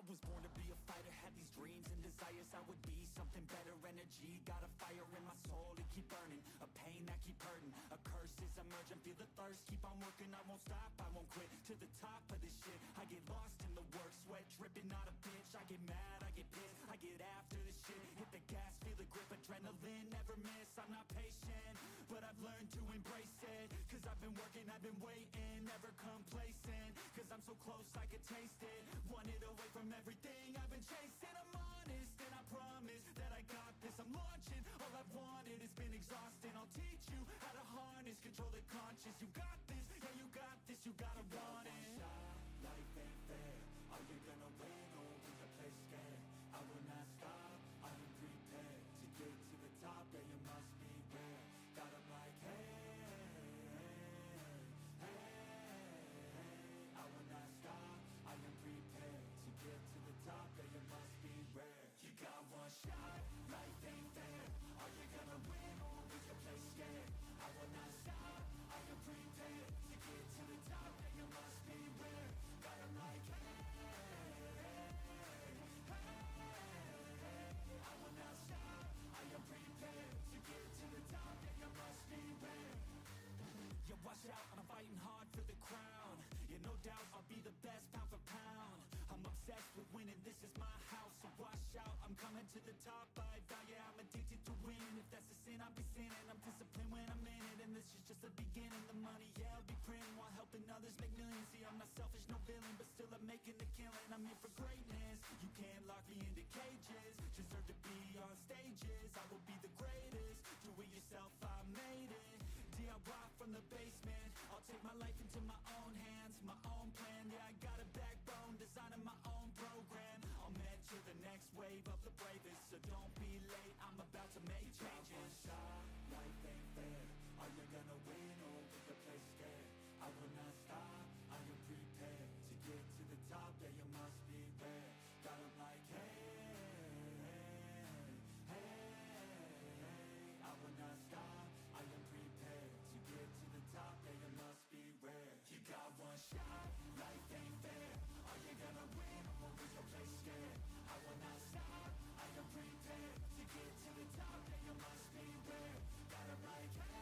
was born to be a fighter, had these dreams and desires. I would be something better, energy, got a fire in my soul to keep burning, a pain that keep hurting, a curse is emerging, feel the thirst, keep on working, I won't stop, I won't quit, to the top of this shit, I get lost in the work, sweat dripping, not a bitch, I get mad, I get pissed, I get after this shit, hit the gas, feel the grip, adrenaline, never miss, I'm not patient, but I've learned to embrace it, cause I've been working, I've been waiting, never complacent, cause I'm so close I could taste it, wanted away from everything I've been chasing, I'm honest and I promise that I got this, I'm launching, all I've wanted has been exhausting, I'll teach you how to harness, control the conscious, you got this, yeah you got this, you gotta want it. Life ain't fair, are you gonna win or will you play scared? I will not stop, I am prepared to get to the top, yeah you must be rare, got 'em like hey, hey, I will not stop, I am prepared to get to the top, yeah you must be rare, you got one shot, life ain't fair, are you gonna win or will you play scared? I will not stop, I am prepared to get to the top, yeah you must be rare, got 'em like hey, I will not stop, I am prepared to get to the top, yeah you must be rare. Yeah, watch out, I'm fighting hard for the crown. Yeah, no doubt I'll be the best pound for pound. I'm obsessed with winning, this is my house. So watch out, I'm coming to the top. I value, I'm addicted to winning. If that's a sin, I'll be sinning. I'm disciplined when I'm in it, and this is just the beginning. The money, yeah, I'll be printing while helping others make millions. See, I'm not selfish, no villain, but still I'm making the killing. I'm here for greatness. You can't lock me into cages. Deserve to be on stages. I will be the greatest. Do it yourself, I made it. DIY from the basement, I'll take my life into my own hands, my own plan, yeah I got a backbone, designing my own program, I'll mentor the next wave of the bravest, so don't be late, I'm about to make changes. Life ain't fair, are you gonna win or will you play scared? I will not stop, I am prepared to get to the top, yeah you must be rare, got 'em like hey, I will not stop, I am prepared to get to the top, yeah you must be rare, you got one shot, life ain't fair, are you gonna win or will you play scared? I will not stop, I am prepared to get to the top, yeah you must be rare, got 'em like hey,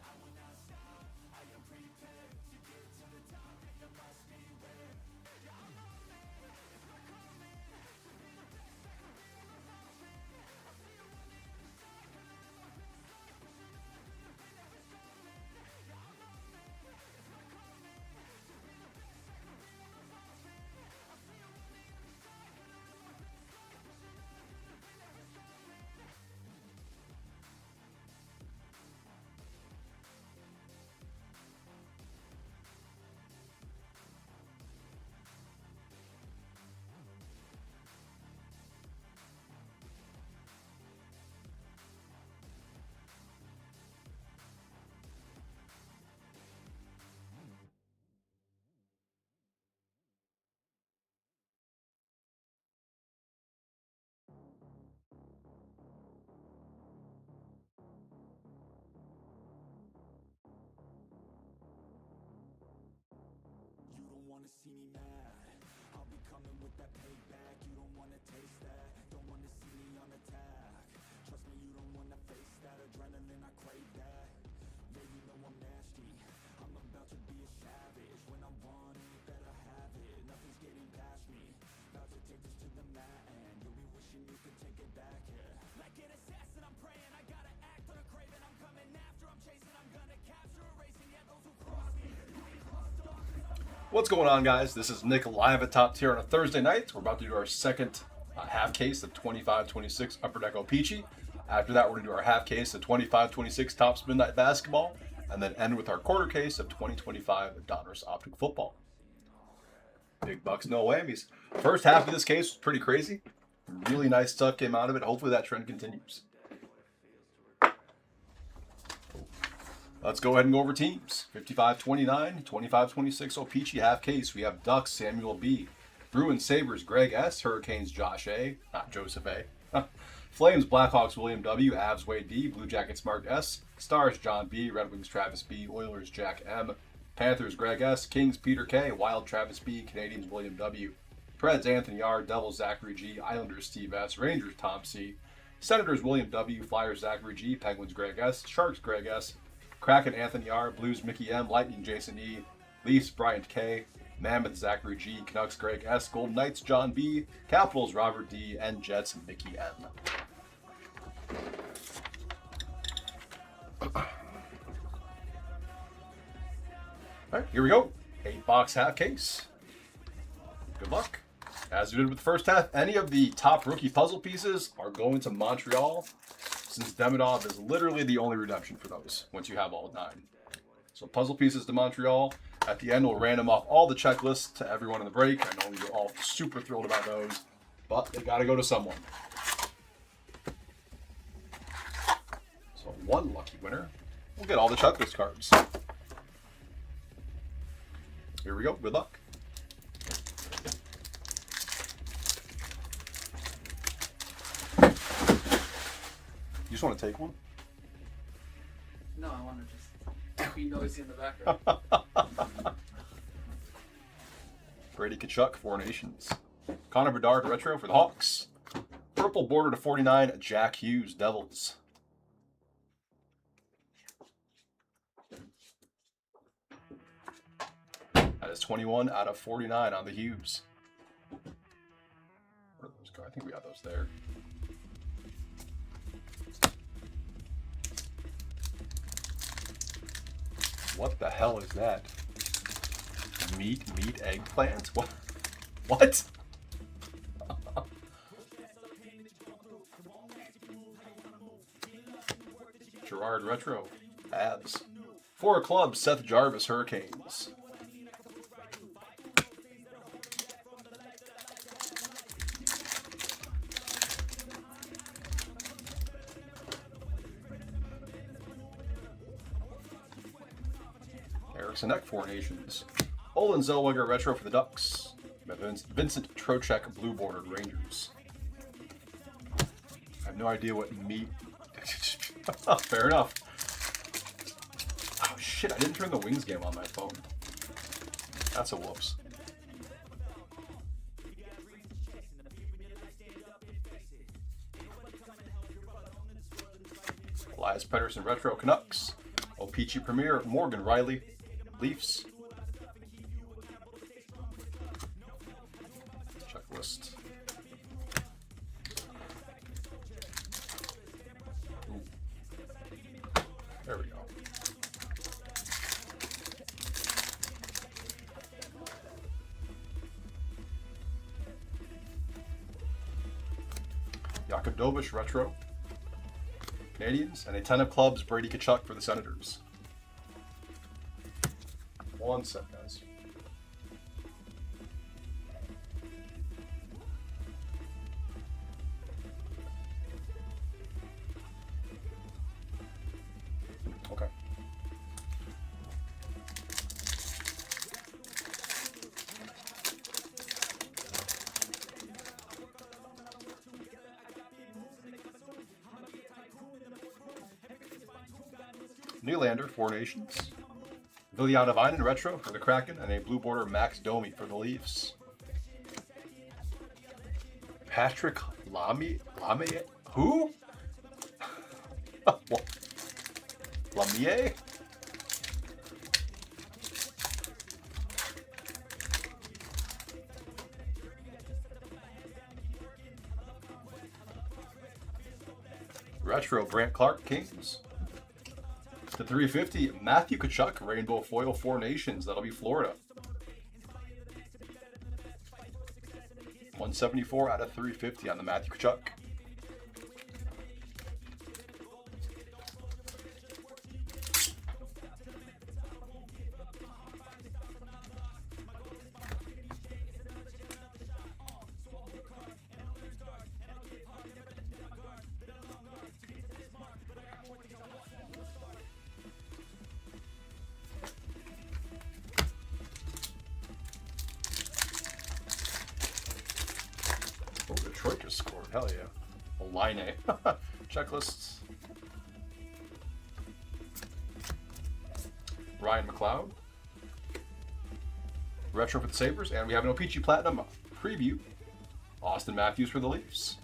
I will not stop, I am prepared to get to the top, yeah you must be rare, yeah I'm on it, it's not coming, to be the best I can be on the mountain, I see you on the other side, can I live my best life, pushing on through the pain that was coming, yeah I'm on it, it's not coming, to be the best I can be on the mountain, I see you on the other side, can I live my best life, pushing on through the pain that was coming. You don't wanna see me mad, I'll be coming with that payback. You don't wanna taste that, don't wanna see me on attack. Trust me, you don't wanna face that adrenaline, I crave that. Yeah, you know I'm nasty, I'm about to be a savage. When I want it, better have it, nothing's getting past me. About to take this to the mat and you'll be wishing you could take it back, yeah. Like an assassin, I'm praying, I gotta act on a craving. I'm coming after, I'm chasing, I'm gonna capture, erasing, yeah, those who cross me. What's going on, guys? This is Nick live at Top Tier on a Thursday night. We're about to do our second half case of 25-26 Upper Deck Peachy. After that, we're going to do our half case of 25-26 Topps Midnight Basketball, and then end with our quarter case of 2025 Donruss Optic Football. Big bucks, no whammies. First half of this case was pretty crazy. Really nice stuff came out of it. Hopefully that trend continues. Let's go ahead and go over teams. 55-29, 25-26 Peachy half case. We have Ducks, Samuel B. Bruins, Sabres, Greg S. Hurricanes, Josh A. Not Joseph A. Flames, Blackhawks, William W. Avs, Wade D. Blue Jackets, Mark S. Stars, John B. Red Wings, Travis B. Oilers, Jack M. Panthers, Greg S. Kings, Peter K. Wild, Travis B. Canadians, William W. Preds, Anthony R. Devils, Zachary G. Islanders, Steve S. Rangers, Tom C. Senators, William W. Flyers, Zachary G. Penguins, Greg S. Sharks, Greg S. Kraken, Anthony R. Blues, Mickey M. Lightning, Jason E. Leafs, Bryant K. Mammoth, Zachary G. Canucks, Greg S. Golden Knights, John B. Capitals, Robert D. And Jets, Mickey M. All right, here we go. 8-box half case. Good luck. As we did with the first half, any of the top rookie puzzle pieces are going to Montreal, since Demidov is literally the only redemption for those once you have all 9. So puzzle pieces to Montreal. At the end, we'll random off all the checklists to everyone in the break. I know you're all super thrilled about those, but they got to go to someone. So one lucky winner will get all the checklist cards. Here we go. Good luck. You just want to take one? No, I want to just be noisy in the background. Brady Tkachuk, 4 Nations. Connor Bedard, retro for the Hawks. Purple border to 49, Jack Hughes, Devils. That is 21 out of 49 on the Hughes. Where are those cards? I think we got those there. What the hell is that? Meat eggplant? What? What? Gerard retro. Abs. 4 clubs. Seth Jarvis, Hurricanes. Erickson Eck, 4 Nations. Olin Zellweger, retro for the Ducks. Vincent Trocheck, blue bordered Rangers. I have no idea what meat. Fair enough. Oh shit, I didn't turn the Wings game on my phone. That's a whoops. Elias Pettersson, retro Canucks. Opeachy Premier, Morgan Riley, Leafs. Checklist. Ooh. There we go. Yakovdovich, retro. Canadians, and a 10 of clubs, Brady Tkachuk for the Senators. One sec, guys. Okay. Nylander, 4 Nations. Viljana Vinen, retro for the Kraken, and a blue border Max Domi for the Leafs. Patrick Lamy? Who? Lamier? Retro Brant Clark, Kings. To 350, Matthew Tkachuk, rainbow foil, 4 Nations. That'll be Florida. 174 out of 350 on the Matthew Tkachuk. Oh, Detroit just scored. Hell yeah. Line A. Checklists. Ryan McLeod. Retro for the Sabres, and we have an O-Pee-Chee Platinum preview. Austin Matthews for the Leafs.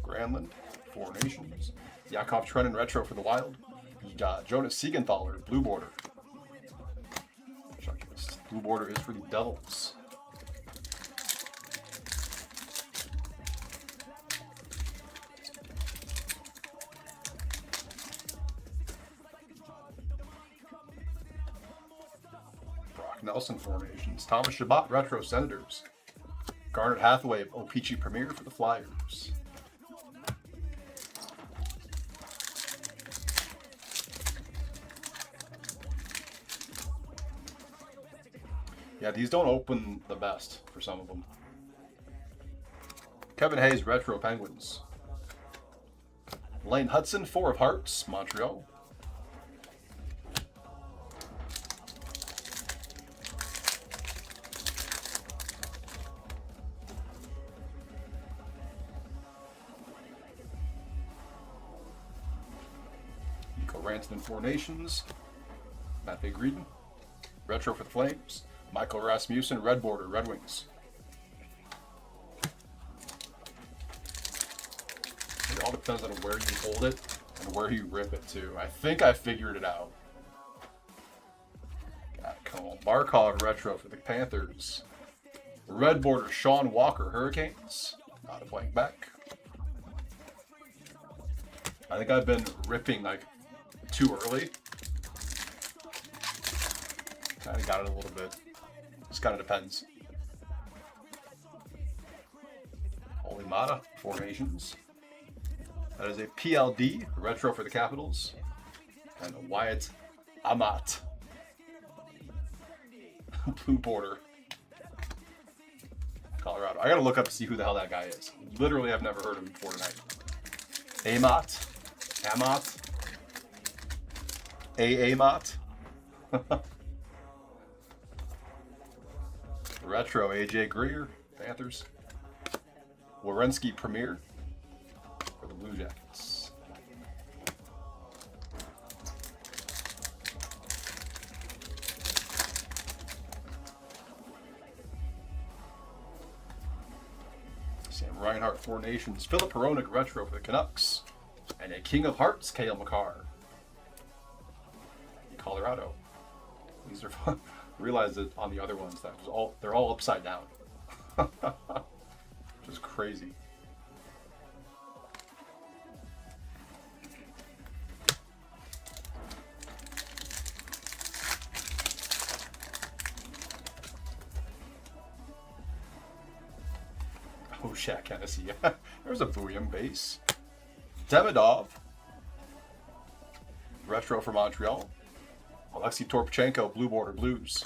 Granlund, Four Nations. Yakov Trenin Retro for the Wild. You got Jonas Siegenthaler, Blue Border. Blue Border is for the Devils. Brock Nelson, Four Nations. Thomas Chabot, Retro Senators. Garnet Hathaway, O-Pee-Chee Premier for the Flyers. Yeah, these don't open the best for some of them. Kevin Hayes, Retro Penguins. Lane Hudson, Four of Hearts, Montreal. Nico Rantanen, Four Nations. Matvei Greden, Retro for the Flames. Michael Rasmussen, Red Border, Red Wings. It all depends on where you hold it and where you rip it to. I think I figured it out. Markov Retro for the Panthers. Red Border, Sean Walker, Hurricanes. Not a blank back. I think I've been ripping like too early. Kind of got it a little bit. Just kind of depends. Holy Mata, Four Nations. That is a PLD, Retro for the Capitals. And a Wyatt Amat. Blue Border. Colorado. I gotta look up to see who the hell that guy is. Literally, I've never heard of him before tonight. Amat. Amat. Amat. Retro, AJ Greer, Panthers. Werenski Premier for the Blue Jackets. Sam Reinhart, Four Nations. Philip Hronek, Retro for the Canucks. And a King of Hearts, Cale Makar. Colorado. These are fun. Realize that on the other ones that they're all upside down. Which is crazy. Oh, Shaq Hennessy. There's a Booyam base. Demidov. Retro for Montreal. Alexei Torpchenko, Blue Border Blues.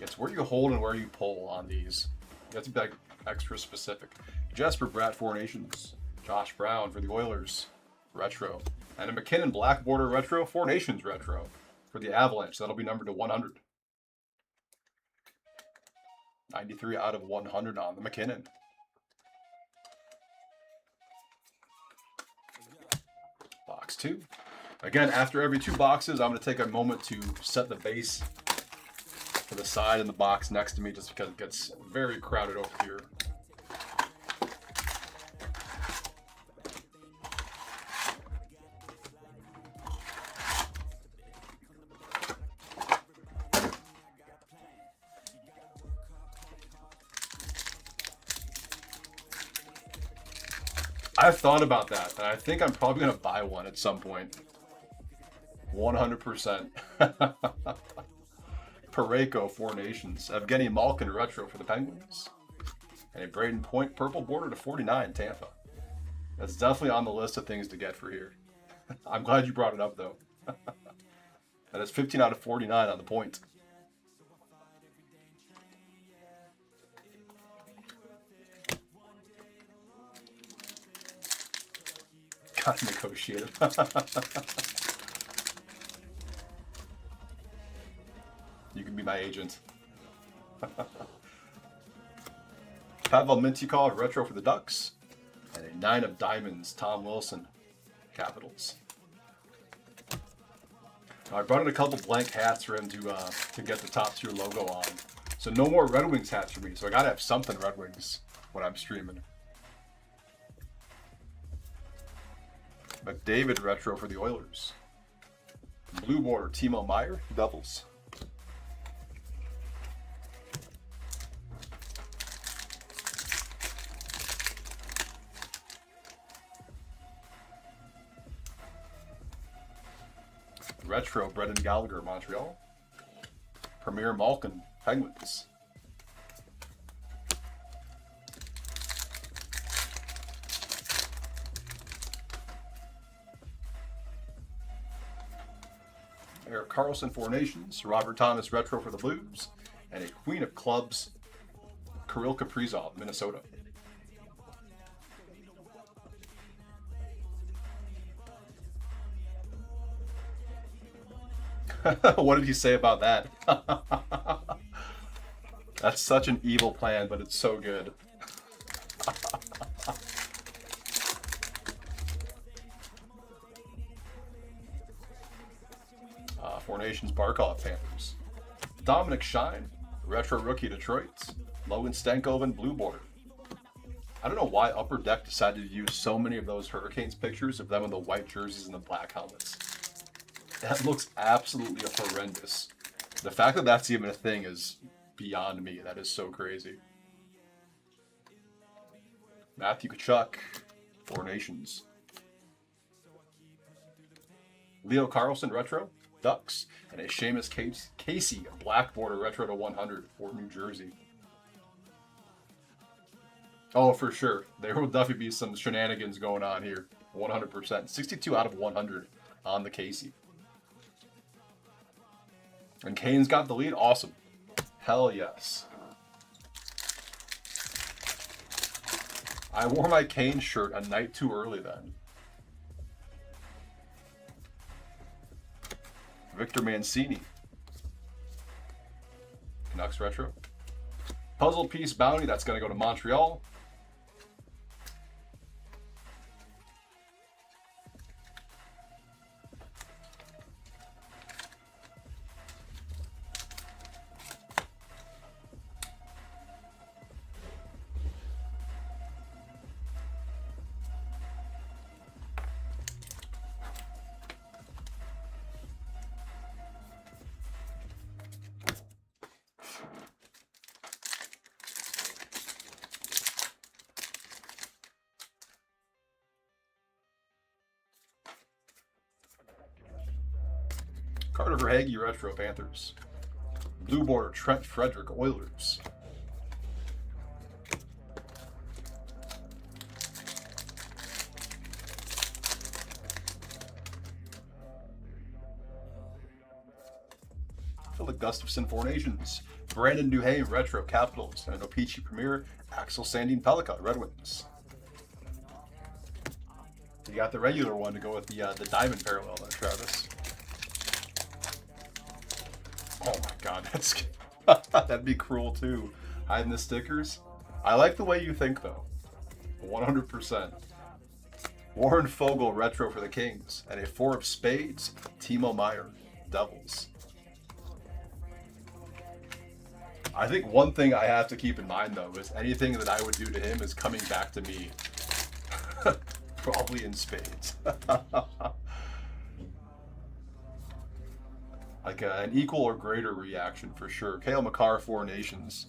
It's where you hold and where you pull on these. You have to be like extra specific. Jesper Bratt, Four Nations. Josh Brown for the Oilers, Retro. And a McKinnon Black Border Retro, Four Nations Retro for the Avalanche. That'll be numbered to 100. 93 out of 100 on the McKinnon. Box 2. Again, after every 2 boxes, I'm going to take a moment to set the base to the side in the box next to me just because it gets very crowded over here. I've thought about that, and I think I'm probably going to buy one at some point. 100%. Parayko, Four Nations. Evgeny Malkin, Retro for the Penguins. And a Braden Point, Purple Border to 49, Tampa. That's definitely on the list of things to get for here. I'm glad you brought it up, though. That is 15 out of 49 on the point. Gotta negotiate it. You can be my agent. Pavel Mintyukov retro for the Ducks. And a 9 of diamonds, Tom Wilson, Capitals. Now, I brought in a couple blank hats for him to get the top tier logo on. So no more Red Wings hats for me. So I gotta have something Red Wings when I'm streaming. McDavid retro for the Oilers. Blue border, Timo Meier, Devils. Retro, Brendan Gallagher, Montreal. Premier Malkin, Penguins. Eric Carlson, Four Nations. Robert Thomas, retro for the Blues. And a Queen of Clubs, Kirill Kaprizov, Minnesota. What did he say about that? That's such an evil plan, but it's so good. Four Nations Barkov, Panthers. Dominic Shine, retro rookie, Detroit. Logan Stankoven, blue border. I don't know why Upper Deck decided to use so many of those Hurricanes pictures of them in the white jerseys and the black helmets. That looks absolutely horrendous. The fact that that's even a thing is beyond me. That is so crazy. Matthew Tkachuk, Four Nations. Leo Carlson, retro, Ducks. And a Seamus Casey, a black border retro to 100 for New Jersey. Oh, for sure. There will definitely be some shenanigans going on here. 100%. 62 out of 100 on the Casey. And Kane's got the lead. Awesome. Hell yes. I wore my Kane shirt a night too early then. Victor Mancini. Canucks retro. Puzzle piece bounty. That's going to go to Montreal. Carter Verhaeghe, retro, Panthers. Blue border, Trent Frederick, Oilers. Philip Gustafson, Four Nations. Brandon Duhaime, retro, Capitals. And an Optic Premier, Axel Sandin Pellikka, Red Wings. You got the regular one to go with the diamond parallel there, Travis. Oh my god, that's that'd be cruel too. Hiding the stickers. I like the way you think though. 100%. Warren Fogle, retro for the Kings. And a 4 of spades, Timo Meier, Devils. I think one thing I have to keep in mind though is anything that I would do to him is coming back to me. Probably in spades. Like an equal or greater reaction for sure. Cale Makar, Four Nations.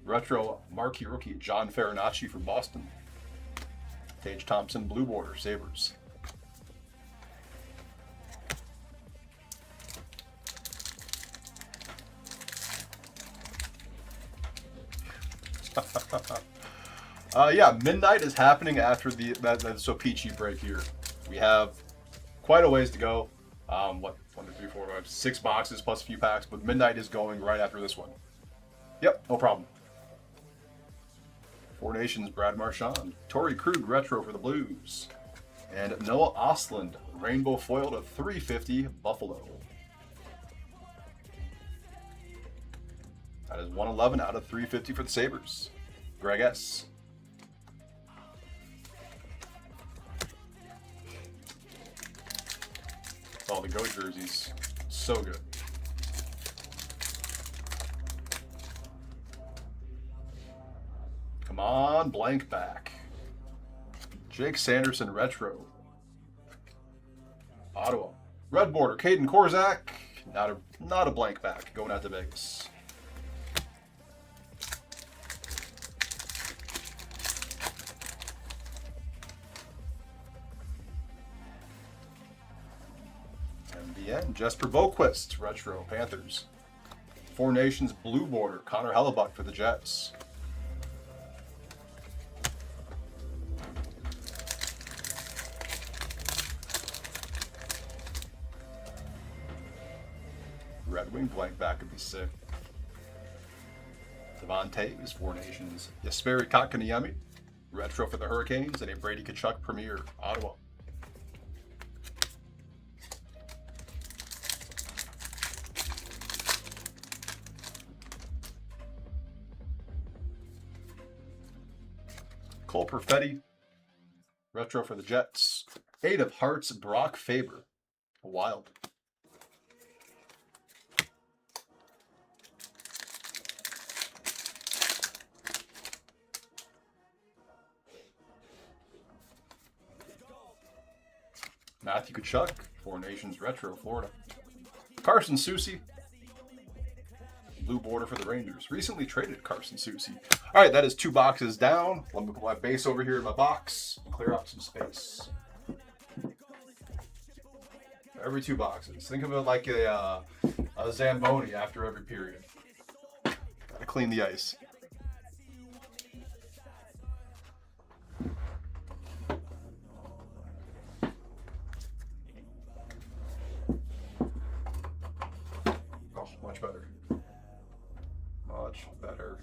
Retro marquee rookie, John Farinacci from Boston. Tage Thompson, blue border, Sabres. Yeah, midnight is happening after that Sopichi break here. We have quite a ways to go. What, 1, 2, 3, 4, 5, 6 boxes plus a few packs, but midnight is going right after this one. Yep, no problem. Four Nations, Brad Marchand. Torrey Krug, retro for the Blues. And Noah Ostlund, rainbow foil to 350, Buffalo. That is 111 out of 350 for the Sabres. Greg S. All the GO jerseys. So good. Come on, blank back. Jake Sanderson, retro. Ottawa. Red border, Caden Korzak. Not a blank back. Going out to Vegas. MBN, Jesper Boquist, retro, Panthers. Four Nations, blue border, Connor Hellebuck for the Jets. Red Wing blank back would be sick. Devon Taves, Four Nations. Jesperi Kotkaniemi, retro for the Hurricanes, and a Brady Tkachuk Premier, Ottawa. Cole Perfetti, retro for the Jets. 8 of Hearts, Brock Faber, Wild. Matthew Tkachuk, Four Nations retro, Florida. Carson Soucy, blue border for the Rangers. Recently traded Carson Soucy. All right, that is 2 boxes down. Let me put my base over here in my box and clear out some space. Every 2 boxes. Think of it like a Zamboni after every period. Gotta clean the ice. Oh, much better. Much better.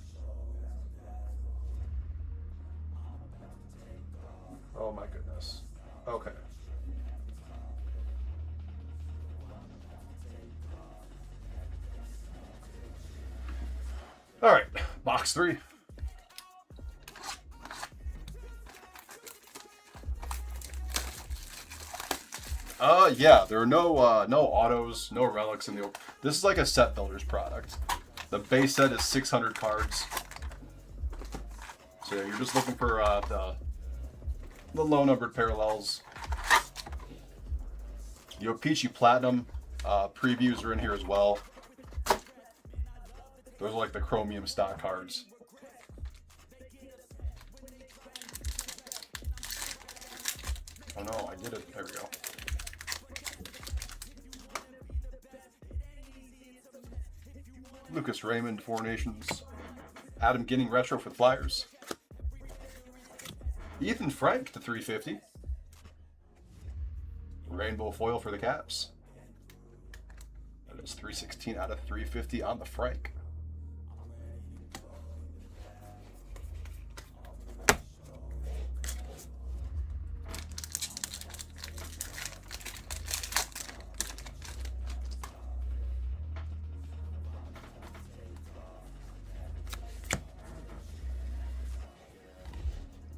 Oh my goodness. Okay. All right, box 3. Yeah, there are no autos, no relics in the. This is like a set builder's product. The base set is 600 cards. So you're just looking for the low numbered parallels. The Optic Platinum previews are in here as well. Those are like the chromium stock cards. Oh no, I did it. There we go. Lucas Raymond, Four Nations. Adam Ginning, retro for the Flyers. Ethan Frank to 350. Rainbow foil for the Caps. That is 316 out of 350 on the Frank.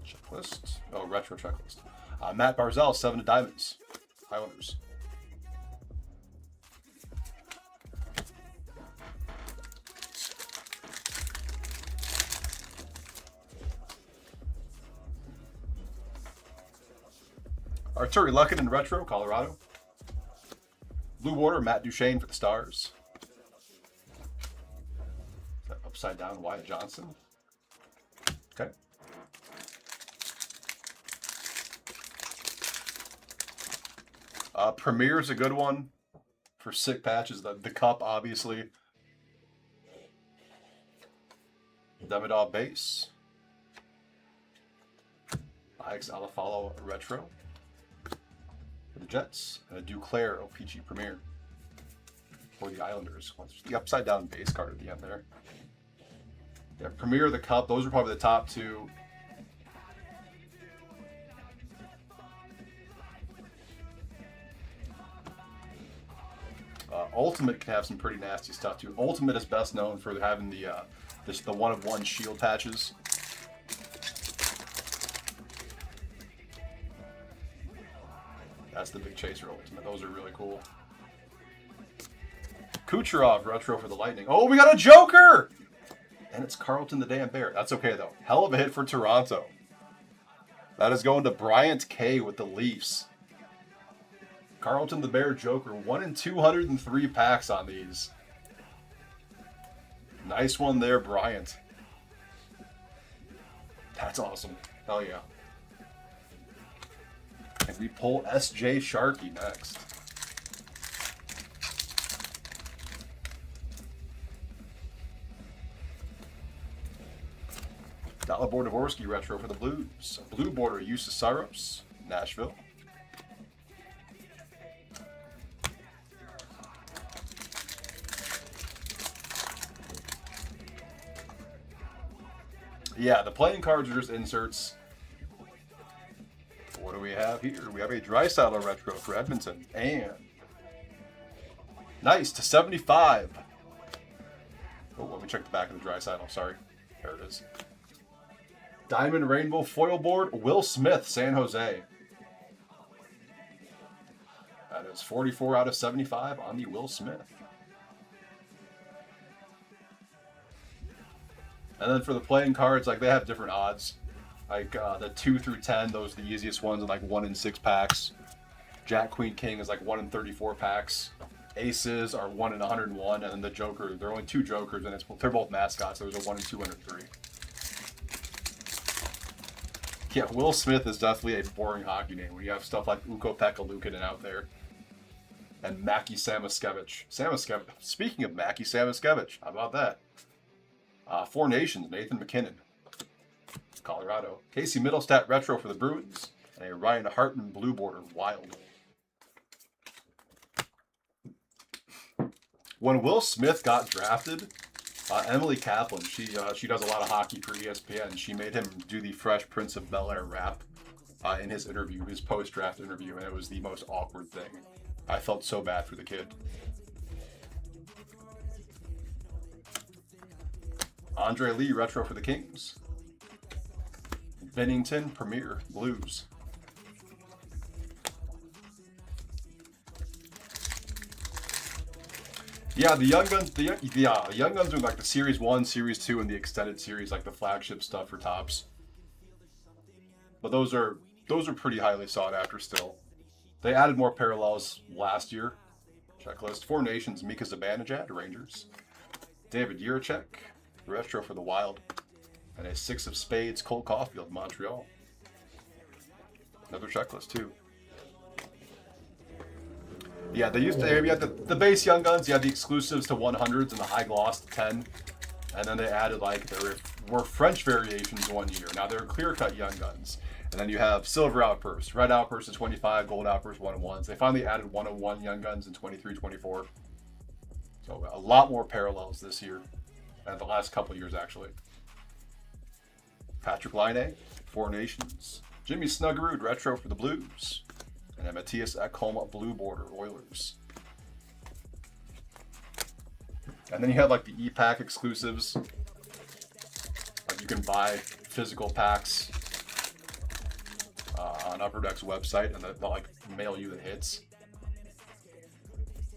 Checklist. Oh, retro checklist. Matt Barzal, 7 of Diamonds. Islanders. Arturi Luckinen, retro, Colorado. Blue Water, Matt Duchene for the Stars. That upside down, Wyatt Johnson. Okay. Premier's a good one for sick patches. The Cup, obviously. Demidov base. Alex Alafalo retro for the Jets. And a Duclair OPG Premier for the Islanders. The upside down base card at the end there. Yeah, Premier, the Cup, those are probably the top 2. Ultimate can have some pretty nasty stuff too. Ultimate is best known for having the the 1-of-1 shield patches. That's the big chaser Ultimate. Those are really cool. Kucherov retro for the Lightning. Oh, we got a Joker! And it's Carlton the Damn Bear. That's okay though. Hell of a hit for Toronto. That is going to Bryant K with the Leafs. Carlton the Bear Joker. 1 in 203 packs on these. Nice one there, Bryant. That's awesome. Hell yeah. And we pull SJ Sharkey next. Dalibor Dvorsky retro for the Blues. Blue border Saros, Nashville. Yeah, the playing cards are just inserts. What do we have here? We have a Draisaitl retro for Edmonton. And nice to 75. Oh, let me check the back of the Draisaitl. Sorry. There it is. Diamond Rainbow Foil Board, Will Smith, San Jose. That is 44 out of 75 on the Will Smith. And then for the playing cards, like they have different odds. Like the 2 through 10, those are the easiest ones, and like 1 in 6 packs. Jack Queen King is like 1 in 34 packs. Aces are 1 in 101, and then the Joker, there are only 2 Jokers, and they're both mascots, so there's a 1 in 203. Yeah, Will Smith is definitely a boring hockey name when you have stuff like Ukko-Pekka Luukkonen out there. And Mackie Samoskevich. Speaking of Mackie Samoskevich, how about that? Four Nations, Nathan McKinnon. Colorado. Casey Middlestat retro for the Bruins. And a Ryan Hartman blue border Wild. When Will Smith got drafted, Emily Kaplan, she does a lot of hockey for ESPN. She made him do the Fresh Prince of Bel-Air rap in his interview, his post-draft interview, and it was the most awkward thing. I felt so bad for the kid. Andre Lee retro for the Kings. Bennington Premier Blues. Yeah, the Young Guns, the Young Guns are like the Series 1, Series 2, and the extended series, like the flagship stuff for Topps. But those are pretty highly sought after still. They added more parallels last year. Checklist. Four Nations, Mika Zibanejad, Rangers. David Jiricek, retro for the Wild. And a 6 of Spades, Cole Caulfield, Montreal. Another checklist too. Yeah, they used to, you had the base Young Guns, you had the exclusives to 100s and the high gloss to 10. And then they added, like, there were French variations one year. Now they're clear-cut Young Guns. And then you have Silver Outburst, Red Outburst to 25, Gold Outburst 101s. They finally added 101 Young Guns in 23, 24. So a lot more parallels this year. And the last couple years, actually. Patrick Laine, Four Nations. Jimmy Snuggerud, retro for the Blues. And a Matthias Ekholm blue border, Oilers. And then you have like the E-Pack exclusives. Like you can buy physical packs on Upper Deck's website, and they'll like mail you the hits.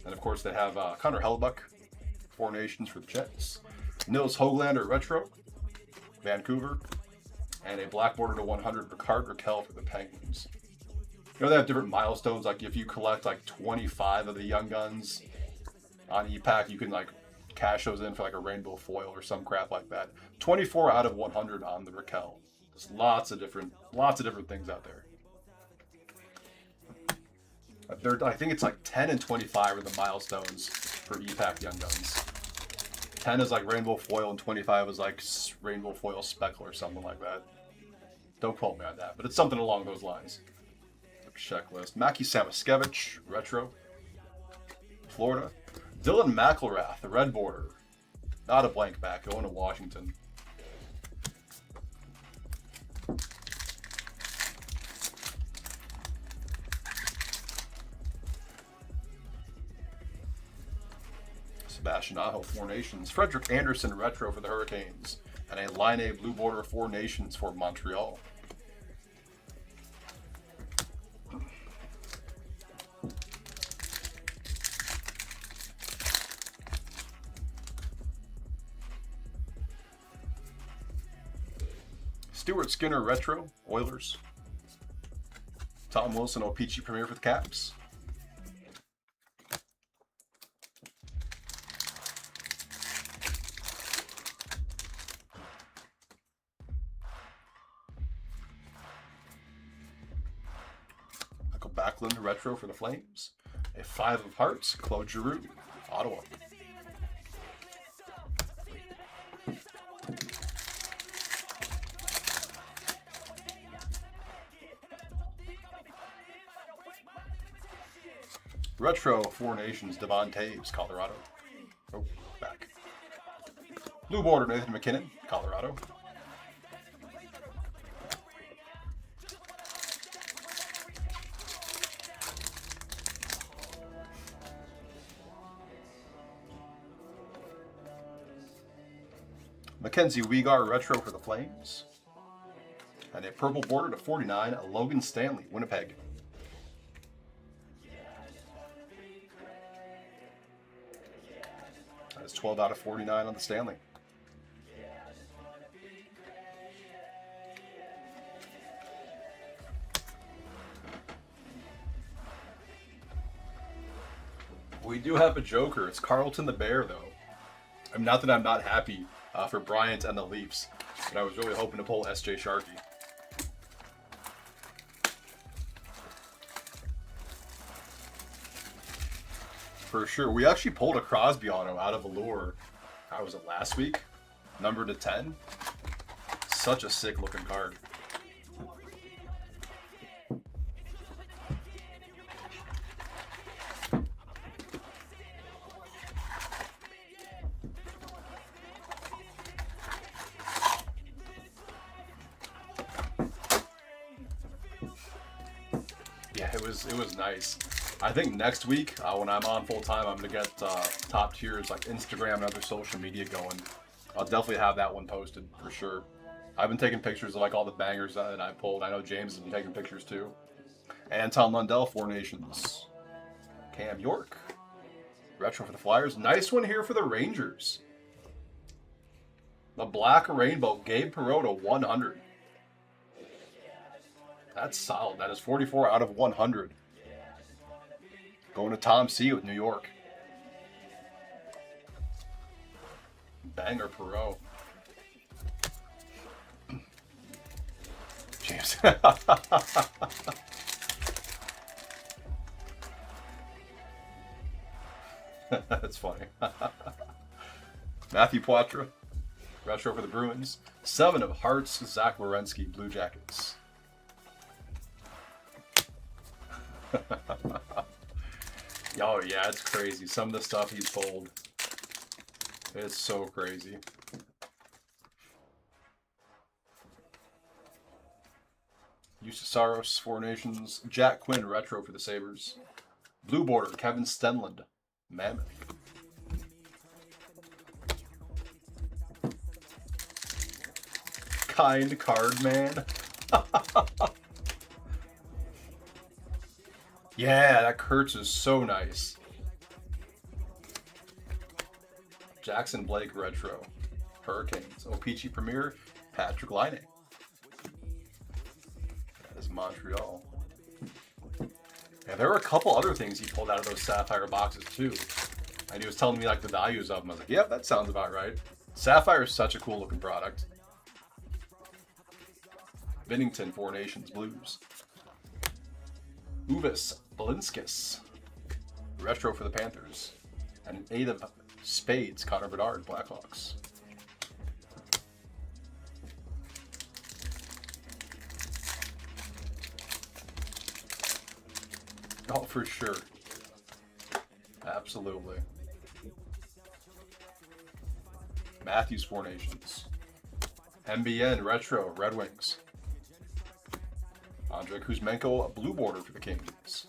And of course they have Connor Hellebuyck, Four Nations for the Jets. Nils Höglander retro, Vancouver. And a black border to 100 Ricard Raquel for the Penguins. You know, they have different milestones. Like if you collect like 25 of the Young Guns on E-Pack, you can like cash those in for like a rainbow foil or some crap like that. 24 out of 100 on the Raquel. There's lots of different things out there. I think it's like 10 and 25 are the milestones for E-Pack Young Guns. 10 is like rainbow foil and 25 is like rainbow foil speckle or something like that. Don't quote me on that, but it's something along those lines. Checklist. Mackie Samoskevich, retro. Florida. Dylan McElrath, the red border. Not a blank back, going to Washington. Sebastian Aho, Four Nations. Frederick Anderson, retro for the Hurricanes. And a Line A blue border, Four Nations for Montreal. Stuart Skinner, retro, Oilers. Tom Wilson, O-Pee-Chee Premier for the Caps. Michael Backlund, retro for the Flames. A 5 of Hearts, Claude Giroux, Ottawa. Retro, Four Nations, Devon Taves, Colorado. Oh, back. Blue border, Nathan McKinnon, Colorado. Mackenzie Weegar, retro for the Flames. And a purple border to 49, Logan Stanley, Winnipeg. That's 12 out of 49 on the Stanley. We do have a Joker. It's Carlton the Bear, though. I mean, not that I'm not happy for Bryant and the Leafs, but I was really hoping to pull S.J. Sharkey. For sure. We actually pulled a Crosby auto out of Allure. How was it, last week? Numbered to 10. Such a sick looking card. Yeah, it was nice. I think next week, when I'm on full time, I'm gonna get top tiers like Instagram and other social media going. I'll definitely have that one posted for sure. I've been taking pictures of like all the bangers that I pulled. I know James has been taking pictures too. Anton Lundell, Four Nations. Cam York, retro for the Flyers. Nice one here for the Rangers. The Black Rainbow, Gabe Perreault to 100. That's solid. That is 44 out of 100. Going to Tom C with New York. Banger Perreault. James. That's funny. Matthew Poitras, retro for the Bruins. 7 of Hearts, Zach Werenski, Blue Jackets. Oh yeah, it's crazy. Some of the stuff he's pulled. It's so crazy. Usasaros, Four Nations. Jack Quinn, retro for the Sabres. Blue border, Kevin Stenlund, Mammoth. Kind card, man. Yeah, that Kurtz is so nice. Jackson Blake, retro. Hurricanes. O-Pee-Chee Premier, Patrick Laine. That is Montreal. Yeah, there were a couple other things he pulled out of those Sapphire boxes too. And he was telling me like the values of them. I was like, yep, that sounds about right. Sapphire is such a cool looking product. Binnington, Four Nations, Blues. Uvis Balinskis, retro for the Panthers. And an 8 of Spades, Connor Bedard, Blackhawks. Oh, for sure. Absolutely. Matthews, Four Nations. MBN, retro, Red Wings. Andrei Kuzmenko, a blue border for the Kings.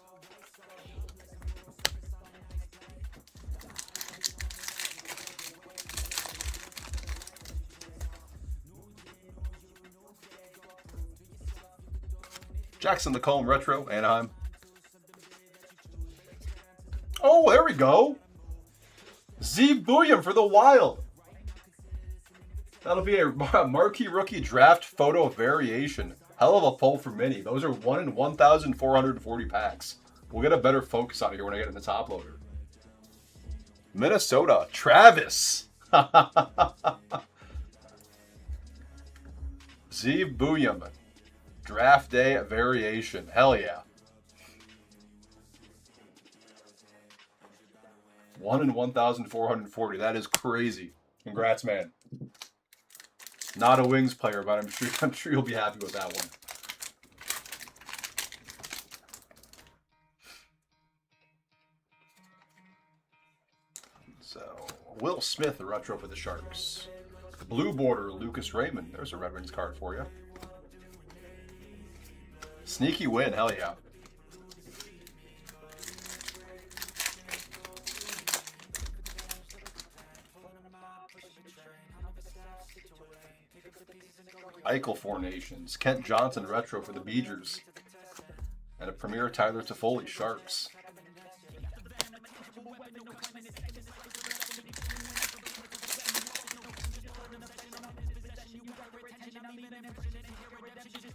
Jackson Lacombe Retro, Anaheim. Oh, there we go. Zeev Buium for the Wild. That'll be a marquee rookie draft photo variation. Hell of a pull for mini. Those are 1 in 1,440 packs. We'll get a better focus on it here when I get in the top loader. Minnesota, Travis. Zeev Buium. Draft day variation. Hell yeah. 1 in 1,440. That is crazy. Congrats, man. Not a Wings player, but I'm sure you'll be happy with that one. So, Will Smith, a retro for the Sharks. Blue border, Lucas Raymond. There's a Red Wings card for you. Sneaky win, hell yeah. Eichel Four Nations. Kent Johnson retro for the Beegers. And a Premier Tyler Toffoli Sharks.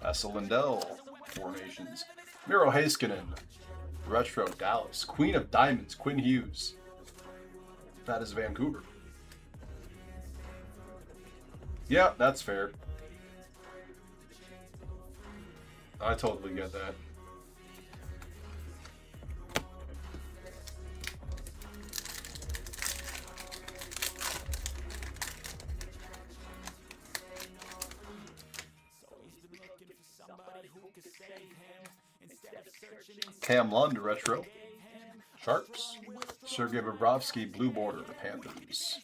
Asa Lindell, Four Nations. Miro Heiskanen, retro Dallas. Queen of Diamonds, Quinn Hughes. That is Vancouver. Yeah, that's fair. I totally get that. Cam Lund, retro. Sharks. Sergei Bobrovsky, blue border, the Panthers.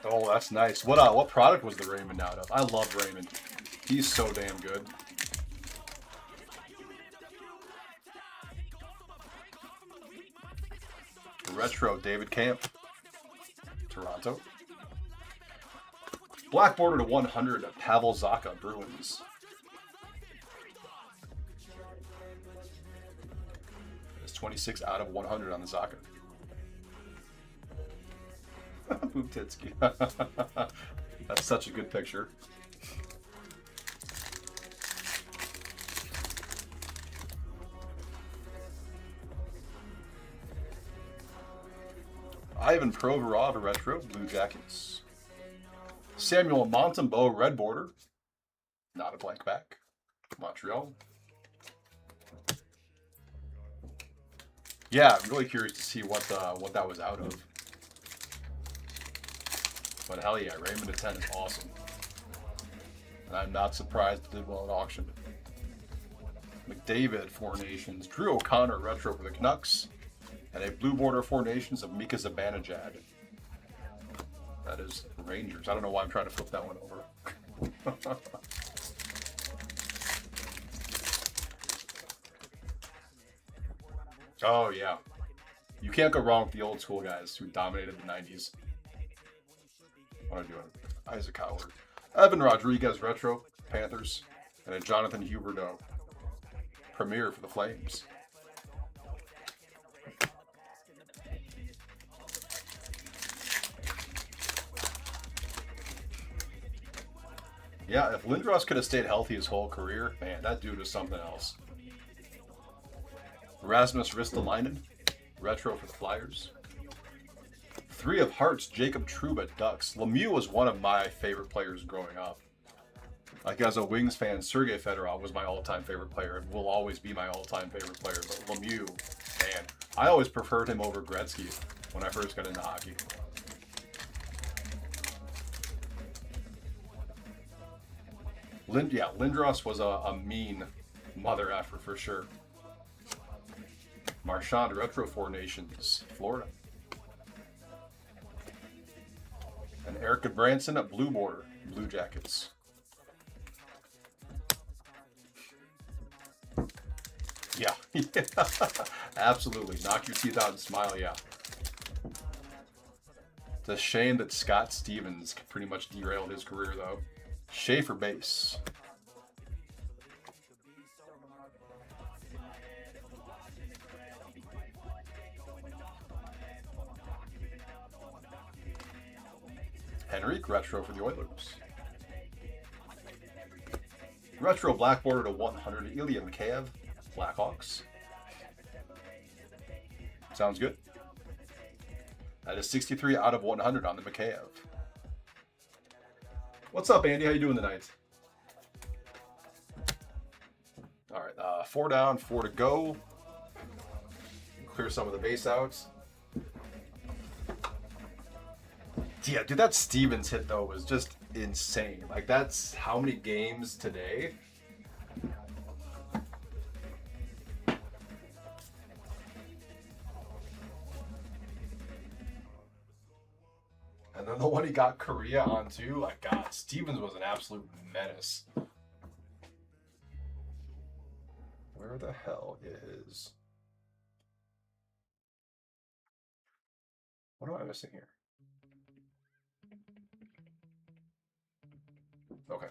Oh, that's nice. What product was the Raymond out of? I love Raymond. He's so damn good. Retro David Camp, Toronto. Black border to 100 of Pavel Zacha, Bruins. It's 26 out of 100 on the Zacha. Bubtitsky. That's such a good picture. Ivan Provorov, a retro, Blue Jackets. Samuel Montembeault, red border. Not a blank back. Montreal. Yeah, I'm really curious to see what that was out of. But hell yeah, Raymond at 10 is awesome. And I'm not surprised it did well at auction. McDavid, Four Nations. Drew O'Connor, retro for the Canucks. And a blue border Four Nations of Mika Zibanejad. That is Rangers. I don't know why I'm trying to flip that one over. Oh yeah. You can't go wrong with the old school guys who dominated the 90s. What am I doing? Isaac Howard. Evan Rodriguez, retro, Panthers. And a Jonathan Huberdeau, Premier for the Flames. Yeah, if Lindros could have stayed healthy his whole career, man, that dude was something else. Rasmus Ristolainen, retro for the Flyers. 3 of Hearts, Jacob Trouba, Ducks. Lemieux was one of my favorite players growing up. Like, as a Wings fan, Sergei Fedorov was my all-time favorite player and will always be my all-time favorite player. But Lemieux, man, I always preferred him over Gretzky when I first got into hockey. Lindros was a mean mother effer for sure. Marchand, retro Four Nations, Florida. And Erica Branson at blue border, Blue Jackets. Yeah, absolutely. Knock your teeth out and smile, yeah. It's a shame that Scott Stevens pretty much derailed his career, though. Schaefer base. Henrique retro for the Oilers. Retro black border to 100, Ilya Mikheyev, Blackhawks. Sounds good. That is 63 out of 100 on the Mikheyev. What's up, Andy? How you doing tonight? All right, 4 down, 4 to go. Clear some of the base outs. Yeah, dude, that Stevens hit, though, was just insane. Like, that's how many games today? And then the one he got Korea on, too. Like, God, Stevens was an absolute menace. Where the hell is... What am I missing here? Okay.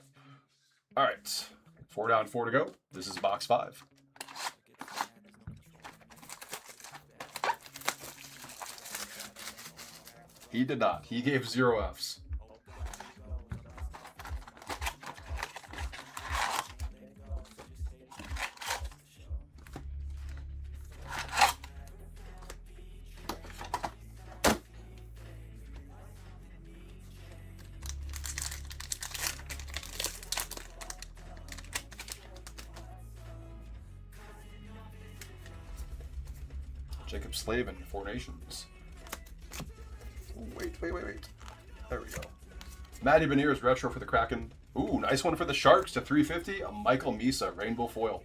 All right. 4 down, 4 to go. This is box 5. He did not. He gave 0 Fs. Jacob Slavin, 4 Nations. Wait. There we go. Matty Beniers retro for the Kraken. Ooh, nice one for the Sharks to 350. A Michael Misa rainbow foil.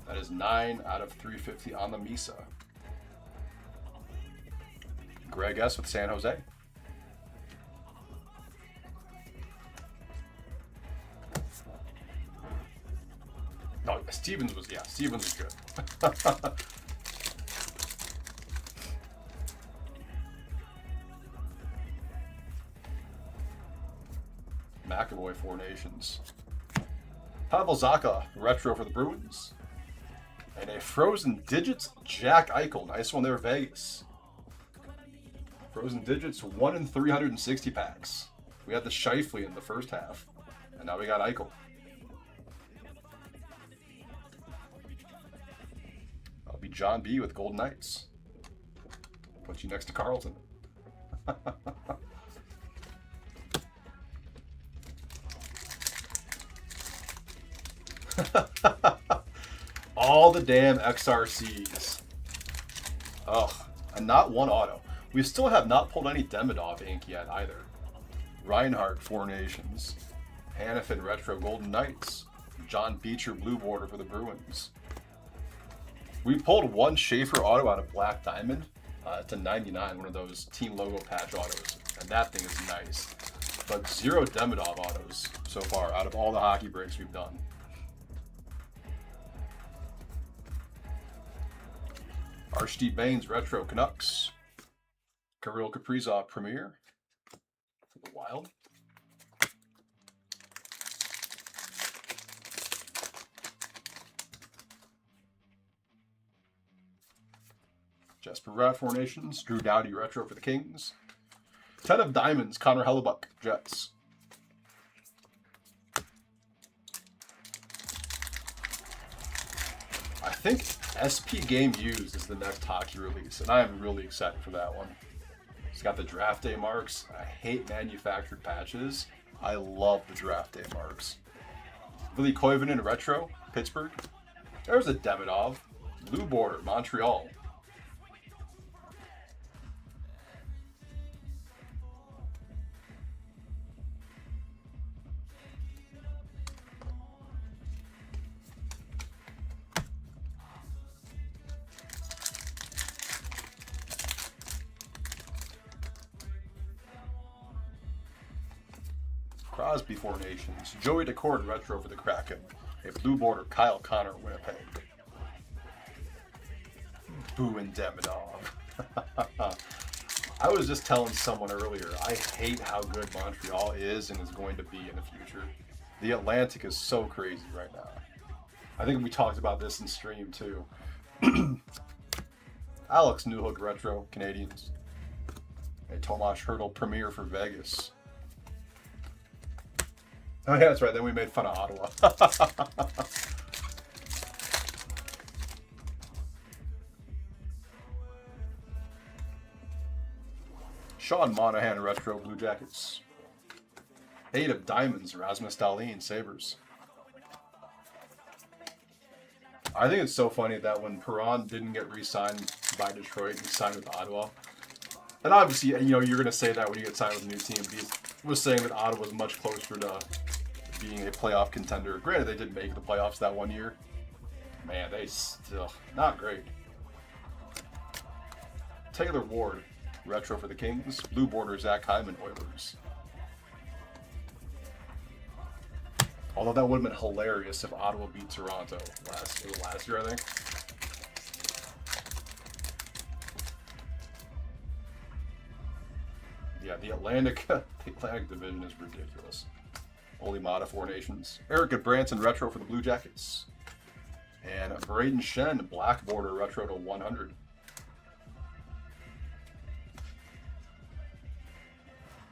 That is 9 out of 350 on the Misa. Greg S with San Jose. No, Stevens was good. McAvoy, 4 Nations. Pavel Zacha, retro for the Bruins. And a Frozen Digits, Jack Eichel. Nice one there, Vegas. Frozen Digits, 1 in 360 packs. We had the Scheifele in the first half. And now we got Eichel. That'll be John B with Golden Knights. Put you next to Carlton. All the damn XRCs. Ugh, and not one auto. We still have not pulled any Demidov ink yet either. Reinhardt, 4 Nations. Hannafin retro Golden Knights. John Beecher blue border for the Bruins. We pulled 1 Schaefer auto out of Black Diamond to 99, one of those team logo patch autos, and that thing is nice. But 0 Demidov autos so far out of all the hockey breaks we've done. Archdeep Baines retro Canucks. Kirill Kaprizov Premier for the Wild. Jesper Bratt, 4 Nations. Drew Doughty retro for the Kings. 10 of Diamonds, Connor Hellebuck, Jets. I think SP Game Used is the next hockey release, and I am really excited for that one. It's got the draft day marks. I hate manufactured patches. I love the draft day marks. Billy Koivunen retro, Pittsburgh. There's a Demidov. Blue border, Montreal. Crosby, 4 Nations. Joey Decord retro for the Kraken. A blue border, Kyle Connor, Winnipeg. Buin Demidov. I was just telling someone earlier, I hate how good Montreal is and is going to be in the future. The Atlantic is so crazy right now. I think we talked about this in stream too. Alex Newhook Retro, Canadians. A Tomas Hertl Premier for Vegas. Oh yeah, that's right, then we made fun of Ottawa. Sean Monahan Retro Blue Jackets. 8 of Diamonds, Rasmus Dahlin Sabres. I think it's so funny that when Perron didn't get re-signed by Detroit and signed with Ottawa, and obviously, you know, you're going to say that when you get signed with a new team, but he was saying that Ottawa was much closer to being a playoff contender. Granted, they did make the playoffs that one year. Man, they still, not great. Taylor Ward, Retro for the Kings. Blue border, Zach Hyman, Oilers. Although that would have been hilarious if Ottawa beat Toronto last year, I think. Yeah, the Atlantic Division is ridiculous. Olimata Four Nations. Erica Branson Retro for the Blue Jackets. And Braden Shen Black Border Retro to 100.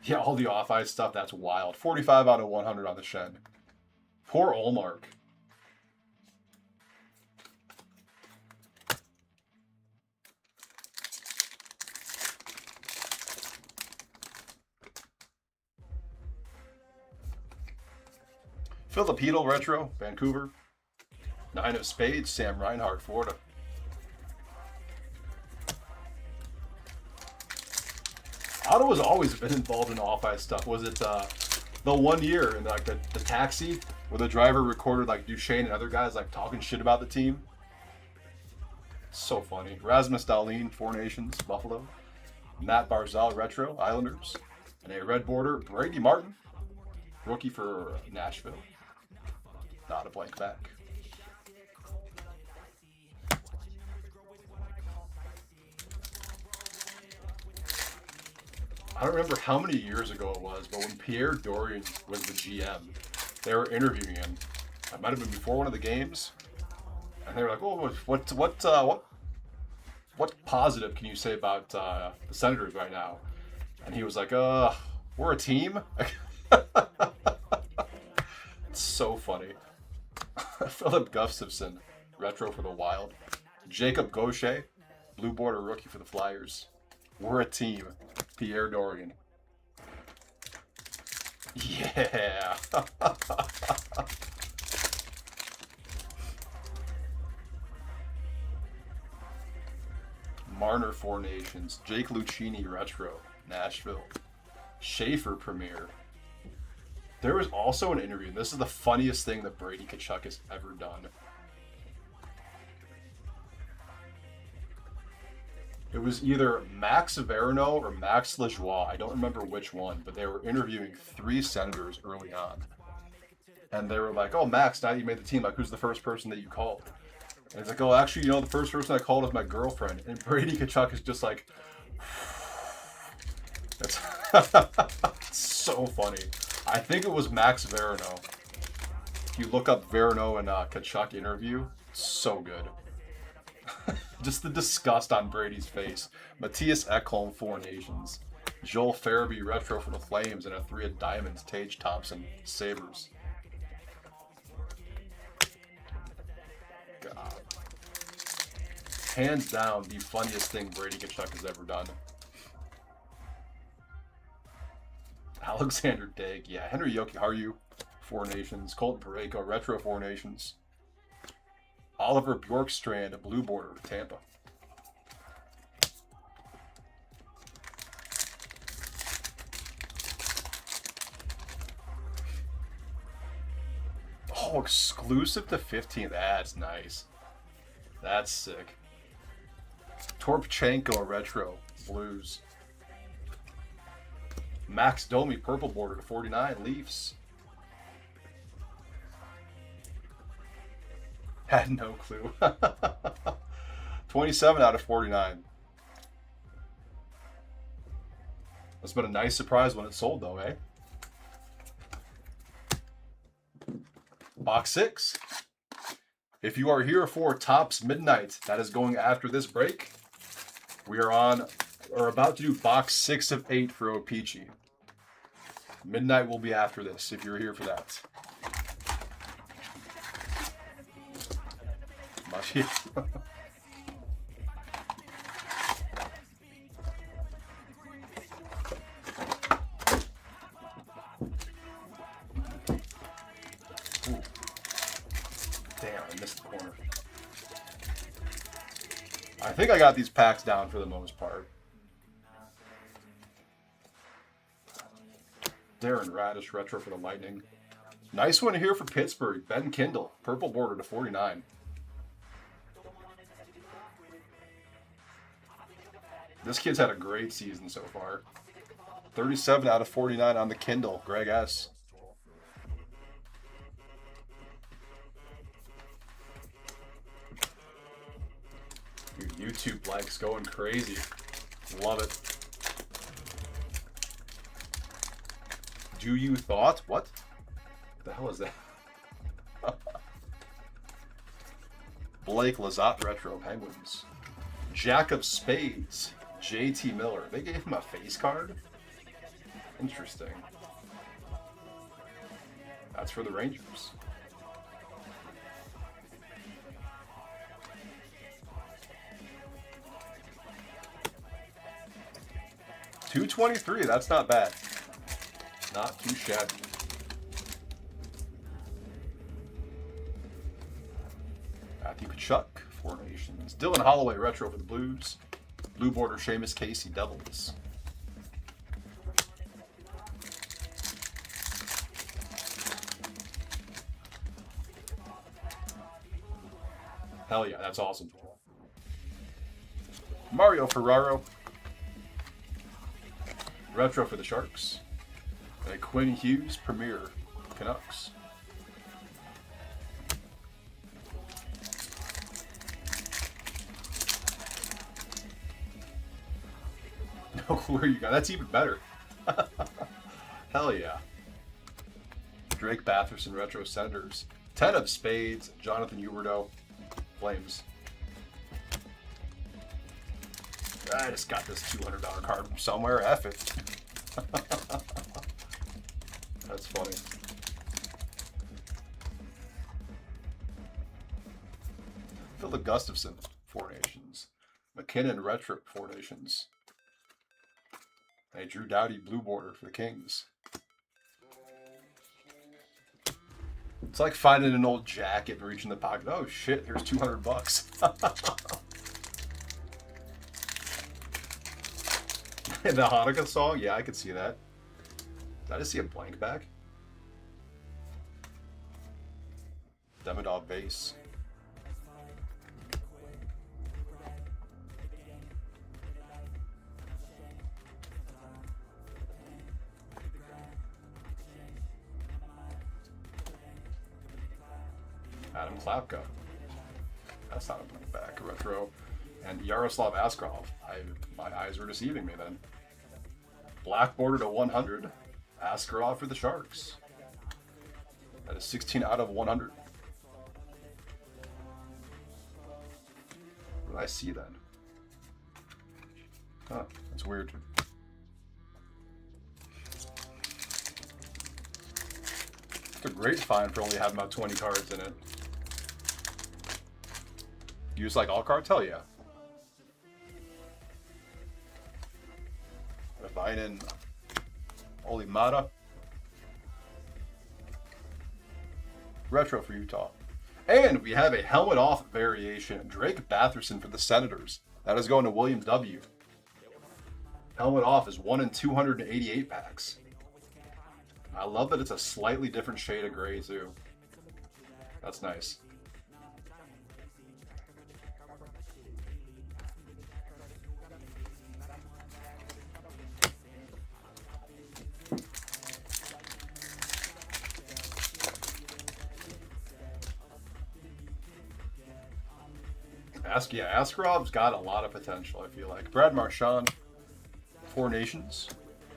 Yeah, all the off-ice stuff, that's wild. 45 out of 100 on the Shen. Poor Olmark. Philip Hedl Retro, Vancouver. 9 of Spades, Sam Reinhart, Florida. Ottawa's always been involved in off-ice stuff. Was it the one year in like the taxi where the driver recorded like Duchesne and other guys like talking shit about the team? So funny. Rasmus Dahlin, Four Nations, Buffalo. Matt Barzal Retro, Islanders. And a red border, Brady Martin, rookie for Nashville. Not a blank back. I don't remember how many years ago it was, but when Pierre Dorian was the GM, they were interviewing him. It might have been before one of the games, and they were like, "Oh, what positive can you say about the Senators right now?" And he was like, we're a team." It's so funny. Philip Gustafson, Retro for the Wild. Jacob Gaucher, blue border rookie for the Flyers. We're a team. Pierre Dorian. Yeah. Marner Four Nations. Jake Lucchini Retro. Nashville. Schaefer Premier. There was also an interview, and this is the funniest thing that Brady Tkachuk has ever done. It was either Max Verno or Max Lajoie. I don't remember which one, but they were interviewing 3 Senators early on. And they were like, "Oh, Max, now that you made the team, like, who's the first person that you called?" And he's like, "Oh, actually, you know, the first person I called was my girlfriend." And Brady Tkachuk is just like, that's so funny. I think it was Max Verno. If you look up Verno and Tkachuk interview, it's so good. Just the disgust on Brady's face. Matthias Ekholm, Four Nations. Joel Farabee, Retro for the Flames, and a 3 of Diamonds, Tage Thompson, Sabres. God. Hands down, the funniest thing Brady Tkachuk has ever done. Alexander Daigle, yeah. Henry Jokiharju, Four Nations. Colton Parayko, Retro Four Nations. Oliver Bjorkstrand, a blue border, Tampa. Oh, exclusive to 15th. That's nice. That's sick. Torpchenko, Retro, Blues. Max Domi, purple border to 49, Leafs. Had no clue. 27 out of 49. That's been a nice surprise when it sold, though, eh? Box 6. If you are here for Topps Midnight, that is going after this break. We are on, or about to do box 6 of 8 for O-Pee-Chee. Midnight will be after this, if you're here for that. Damn, I missed the corner. I think I got these packs down for the most part. Darren Radish retro for the Lightning. Nice one here for Pittsburgh. Ben Kindle, purple border to 49. This kid's had a great season so far. 37 out of 49 on the Kindle. Greg S. Dude, YouTube likes going crazy. Love it. Do you thought? What? The hell is that? Blake Lizotte retro Penguins. Jack of Spades. JT Miller. They gave him a face card? Interesting. That's for the Rangers. $223. That's not bad. Not too shabby. Matthew Tkachuk, Four Nations. Dylan Holloway retro for the Blues. Blue border Seamus Casey Devils. Hell yeah, that's awesome. Mario Ferraro. Retro for the Sharks. And Quinn Hughes, Premier Canucks. No clue where you got. That's even better. Hell yeah. Drake Batherson, Retro Senators. 10 of Spades, Jonathan Huberdeau, Flames. I just got this $200 card from somewhere. F it. That's funny. Philip Gustafson, Four Nations. McKinnon, Retro, Four Nations. A Drew Doughty, blue border for the Kings. It's like finding an old jacket and reaching the pocket. Oh shit, here's $200. The Hanukkah song? Yeah, I could see that. Did I just see a blank back? Demidov base. Adam Klapka. That's not a blank back. Retro. And Yaroslav Askarov. My eyes were deceiving me then. Black border to 100. Askarov for the Sharks. That is 16 out of 100. What did I see then? Huh, that's weird. It's a great find for only having about 20 cards in it. Use like all cards? Hell yeah. Vinen, Olimata. Retro for Utah. And we have a helmet off variation. Drake Batherson for the Senators. That is going to William W. Helmet off is 1 in 288 packs. I love that it's a slightly different shade of gray too. That's nice. Askarov's got a lot of potential, I feel like. Brad Marchand, Four Nations.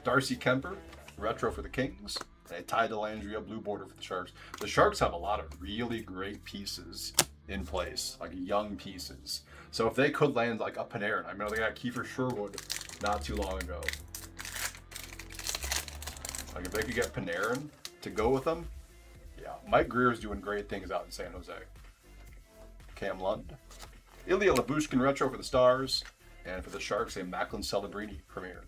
Darcy Kemper, retro for the Kings. And a Ty Dellandrea blue border for the Sharks. The Sharks have a lot of really great pieces in place, like young pieces. So if they could land like a Panarin, I mean, they got Kiefer Sherwood not too long ago. Like if they could get Panarin to go with them, yeah. Mike Greer's doing great things out in San Jose. Cam Lund. Ilya Lyubushkin retro for the Stars. And for the Sharks, a Macklin Celebrini premiere.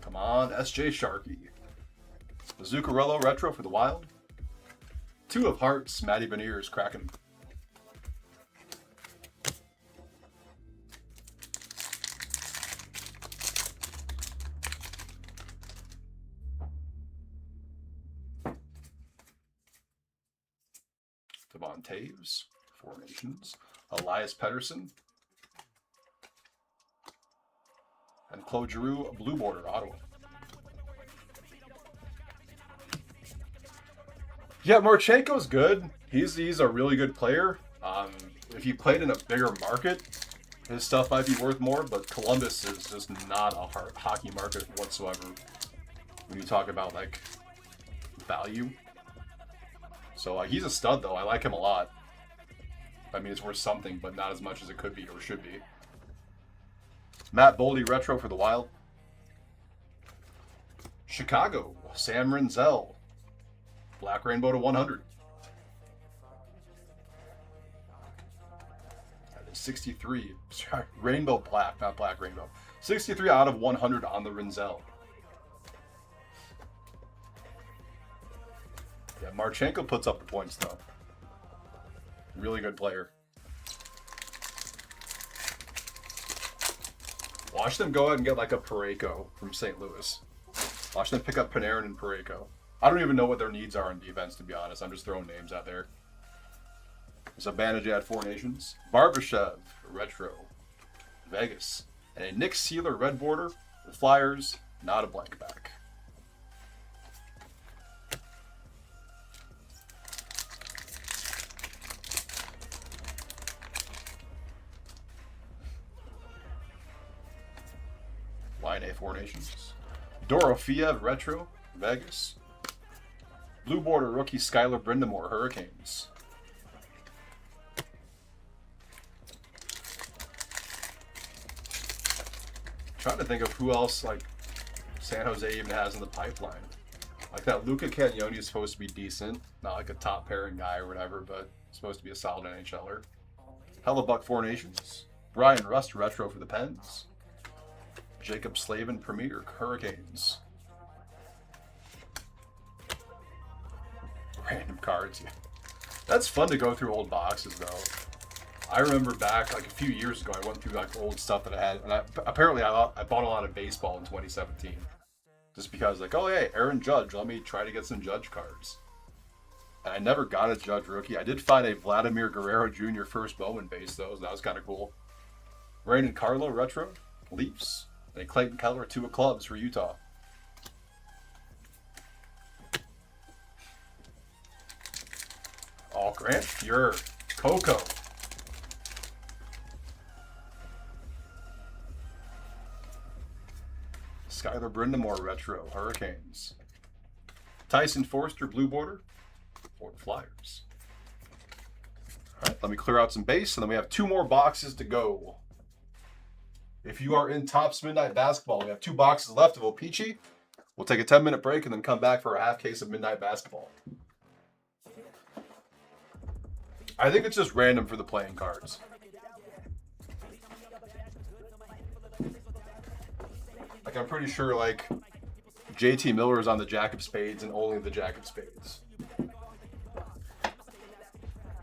Come on, SJ Sharkey. The Zuccarello retro for the Wild. 2 of Hearts, Matty Beniers, Kraken. Devon Taves, Four Nations. Elias Pettersson. And Claude Giroux, blue border, Ottawa. Yeah, Marchenko's good. He's a really good player. If he played in a bigger market, his stuff might be worth more, but Columbus is just not a hockey market whatsoever when you talk about, like, value. So he's a stud, though. I like him a lot. I mean, it's worth something, but not as much as it could be or should be. Matt Boldy, retro for the Wild. Chicago, Sam Rinzel. Black Rainbow to 100. That is 63. Sorry, Rainbow Black, not Black Rainbow. 63 out of 100 on the Rinzel. Yeah, Marchenko puts up the points, though. Really good player. Watch them go ahead and get like a Parayko from St. Louis. Watch them pick up Panarin and Parayko. I don't even know what their needs are on defense, to be honest. I'm just throwing names out there. There's a Banajad, Four Nations. Barbashev, retro. Vegas. And a Nick Sealer red border. The Flyers, not a blank back. Line A, Four Nations. Dorofiev, retro. Vegas. Blue border rookie Skylar Brindamore, Hurricanes. Trying to think of who else like San Jose even has in the pipeline. Like that Luca Cagnoni is supposed to be decent, not like a top pairing guy or whatever, but supposed to be a solid NHLer. Hellebuck, Four Nations. Brian Rust, retro for the Pens. Jacob Slavin, Premier, Hurricanes. Random cards. Yeah. That's fun to go through old boxes, though. I remember back like a few years ago, I went through like old stuff that I had, and apparently I bought a lot of baseball in 2017, just because like, oh hey, Aaron Judge, let me try to get some Judge cards. And I never got a Judge rookie. I did find a Vladimir Guerrero Jr. first Bowman base though, so that was kind of cool. Raymond Carlo retro, Leafs, and a Clayton Keller, 2 of clubs for Utah. Oh, Grant Fuhr, Coco. Skylar Brindamore retro, Hurricanes. Tyson Forster blue border for the Flyers. All right, let me clear out some base, and then we have 2 more boxes to go. If you are in Topps Midnight Basketball, we have 2 boxes left of O-Pee-Chee. We'll take a 10-minute break and then come back for a half case of Midnight Basketball. I think it's just random for the playing cards. Like, I'm pretty sure, like, JT Miller is on the Jack of Spades and only the Jack of Spades.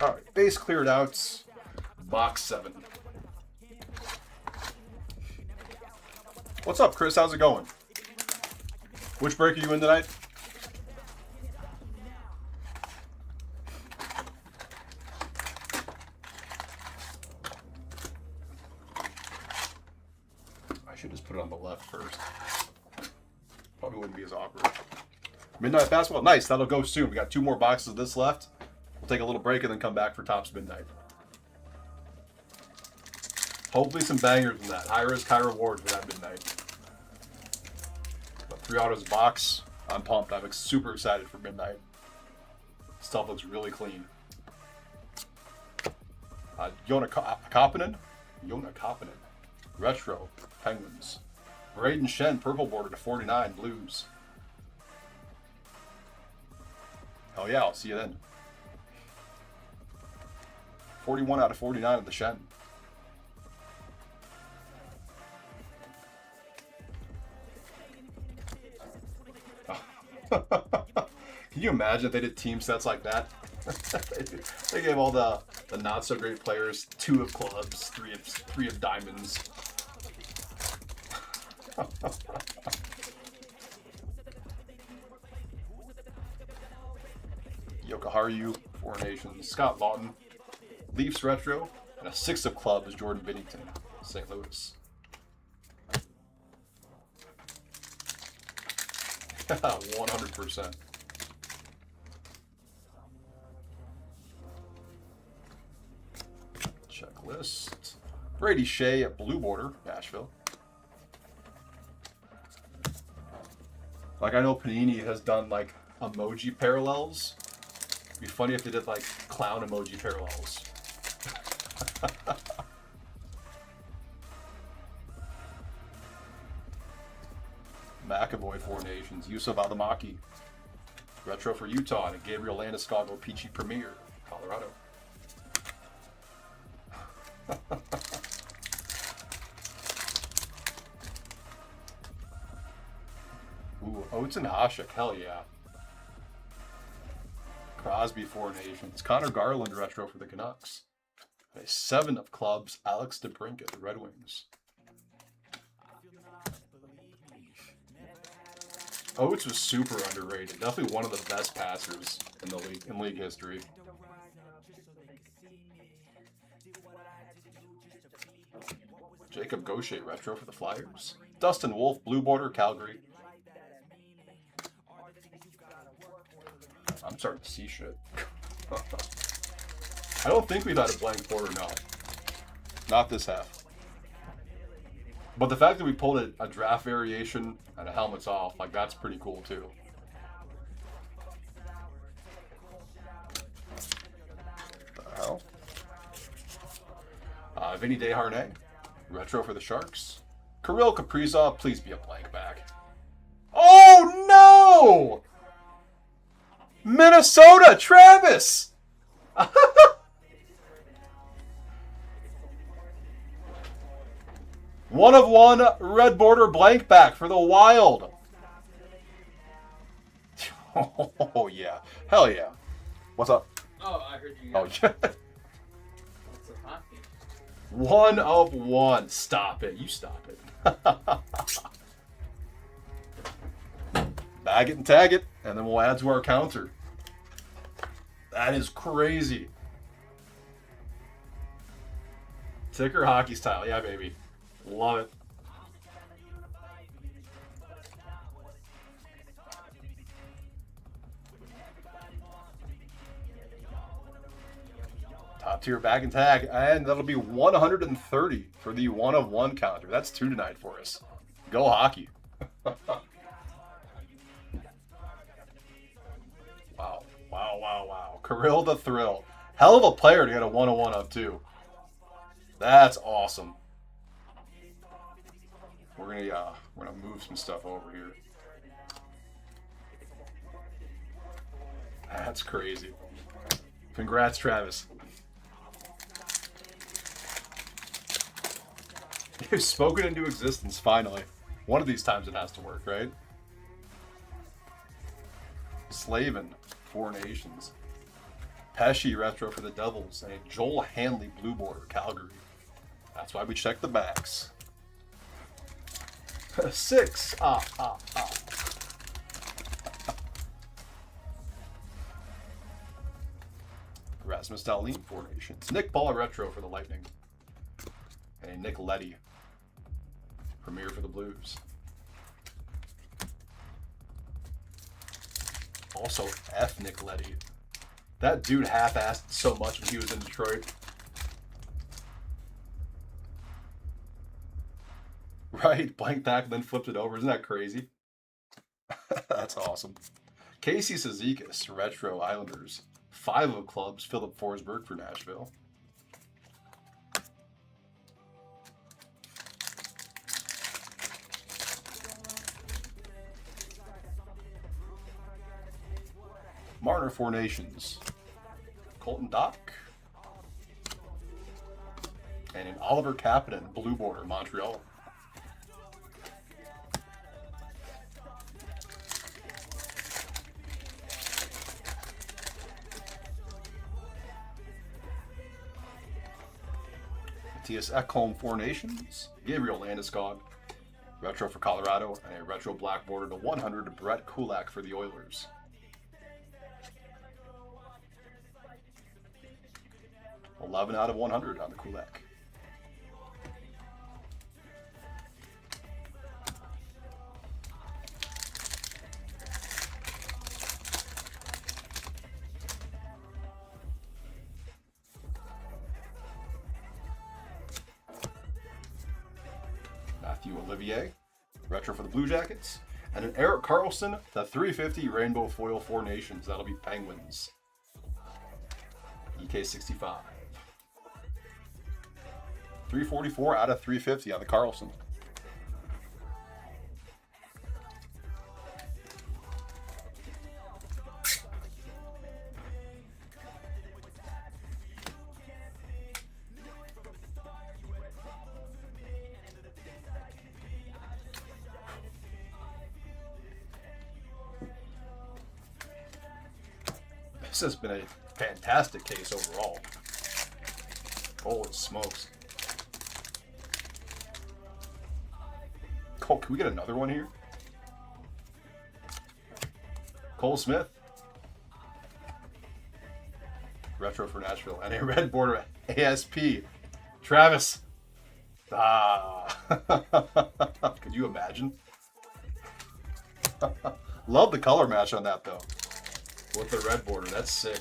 All right, base cleared out. Box 7. What's up, Chris? How's it going? Which break are you in tonight? I should just put it on the left first. Probably wouldn't be as awkward. Midnight Basketball. Nice. That'll go soon. We got 2 more boxes of this left. We'll take a little break and then come back for Topps Midnight. Hopefully some bangers in that. High risk, high reward for that Midnight. But 3 autos a box. I'm pumped. I'm super excited for Midnight. Stuff looks really clean. Jona Koppinen. Retro. Penguins. Braden Shen. Purple border to 49. Blues. Hell yeah, I'll see you then. 41 out of 49 of the Shen. Can you imagine if they did team sets like that? They gave all the not so great players 2 of clubs, 3 of diamonds. Yokoharu, 4 Nations, Scott Lawton, Leafs retro, and a 6 of clubs, Jordan Binnington, St. Louis. 100%. Checklist. Brady Shea at blue border, Nashville. Like, I know Panini has done like emoji parallels. It'd be funny if they did like clown emoji parallels. McAvoy, 4 Nations. Yusuf Adamaki. Retro for Utah. And a Gabriel Landeskog Peachy Premier, Colorado. Ooh, Oates and Hasek. Hell yeah. Crosby, 4 Nations. Connor Garland retro for the Canucks. A 7 of clubs, Alex DeBrincat, the Red Wings. Oates was super underrated. Definitely one of the best passers in the league, in league history. Jacob Gaucher retro for the Flyers. Dustin Wolf, blue border, Calgary. I'm starting to see shit. I don't think we've had a blank border, no. Not this half. But the fact that we pulled a draft variation and a helmets off, like, that's pretty cool too. What the hell? Vinny Desharnais, retro for the Sharks. Kirill Kaprizov, please be a blank back. Oh no! Minnesota, Travis! 1 of 1 red border blank back for the Wild. Oh yeah, hell yeah. What's up? Oh, I heard you. Oh yeah. What's a hockey? 1 of 1. Stop it. You stop it. Bag it and tag it, and then we'll add to our counter. That is crazy. Ticker hockey style. Yeah, baby. Love it. Top tier bag and tag, and that'll be 130 for the 1 of 1 counter. That's 2 tonight for us. Go hockey. Wow, wow, wow, wow. Kirill the Thrill. Hell of a player to get a 1 of 1 of too. That's awesome. We're gonna move some stuff over here. That's crazy. Congrats, Travis. You've spoken into existence, finally. One of these times it has to work, right? Slavin, 4 Nations. Pesci retro for the Devils, and a Joel Hanley blue border, Calgary. That's why we check the backs. 6. Rasmus Dahlin, 4 Nations. Nick Paul retro for the Lightning. And a Nick Leddy, Premier for the Blues. Also, F. Nicoletti. That dude half-assed so much when he was in Detroit. Right? Blank tackle, then flipped it over. Isn't that crazy? That's awesome. Casey Cizikas, Retro Islanders. 5 of clubs. Philip Forsberg for Nashville. Marner, 4 Nations. Colton Dock. And an Oliver Kapanen, blue border, Montreal. Matthias Ekholm, 4 Nations. Gabriel Landeskog, retro for Colorado, and a retro black border to 100, Brett Kulak for the Oilers. $11 out of 100 on the Kulak. Matthew Olivier, retro for the Blue Jackets, and an Eric Carlson, the 350 Rainbow Foil 4 Nations. That'll be Penguins. EK65. 344 out of 350 on the Carlson. This has been a fantastic case overall. Holy smokes. Cole, can we get another one here? Cole Smith. Retro for Nashville. And a red border ASP. Travis. Ah. Could you imagine? Love the color match on that though. With the red border. That's sick.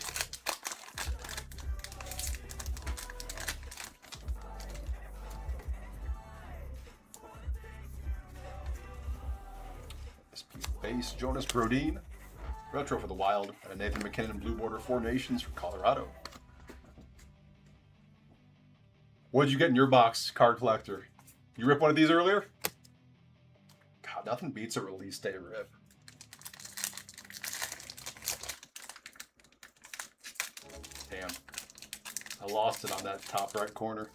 Base Jonas Brodin, retro for the Wild, and a Nathan McKinnon blue border 4 Nations for Colorado. What did you get in your box, card collector? You ripped one of these earlier? God, nothing beats a release day rip. Damn, I lost it on that top right corner.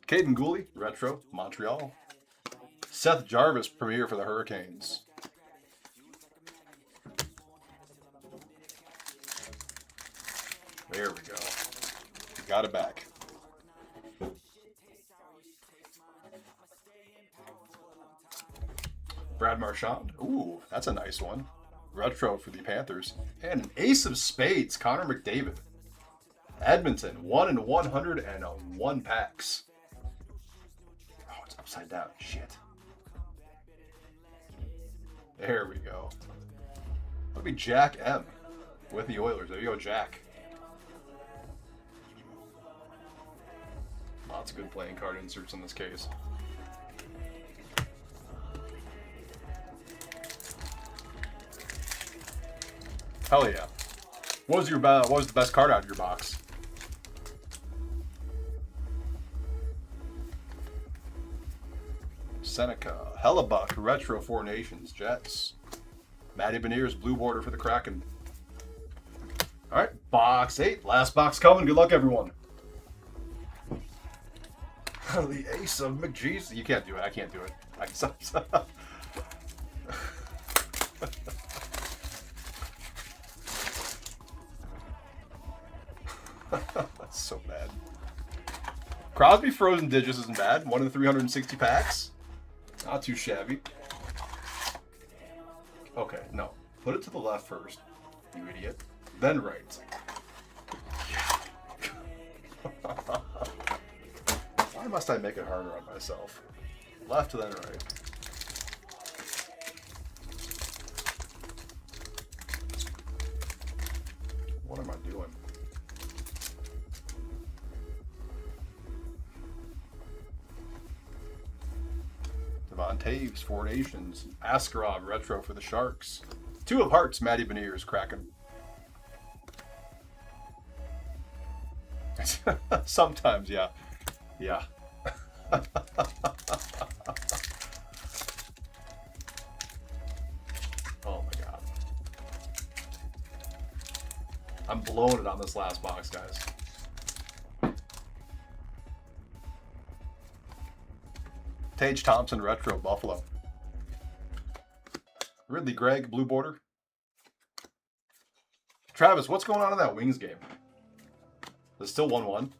Caden Gooley, retro, Montreal. Seth Jarvis, premier for the Hurricanes. There we go. Got it back. Brad Marchand. Ooh, that's a nice one. Retro for the Panthers. And an ace of spades, Connor McDavid. Edmonton, 1 in 100 and a 1 packs. Upside down. Shit. There we go. That'll be Jack M. with the Oilers. There you go, Jack. Lots of good playing card inserts in this case. Hell yeah. What was the best card out of your box? Seneca, Hellebuck, retro 4 Nations, Jets. Matty Beniers, blue border for the Kraken. All right, box 8. Last box coming. Good luck, everyone. The ace of McJesus. You can't do it. I can't do it. That's so bad. Crosby Frozen Digits isn't bad. 1 in 360 packs. Not too shabby. Okay, no. Put it to the left first, you idiot. Then right. Why must I make it harder on myself? Left, then right. Devon Taves, Four Nations. Askarov, retro for the Sharks. 2 of Hearts, Matty Beniers, Kraken. Sometimes, yeah. Yeah. Oh my god. I'm blowing it on this last box, guys. Tage Thompson, retro, Buffalo. Ridley Gregg, blue border. Travis, what's going on in that Wings game? It's still 1-1.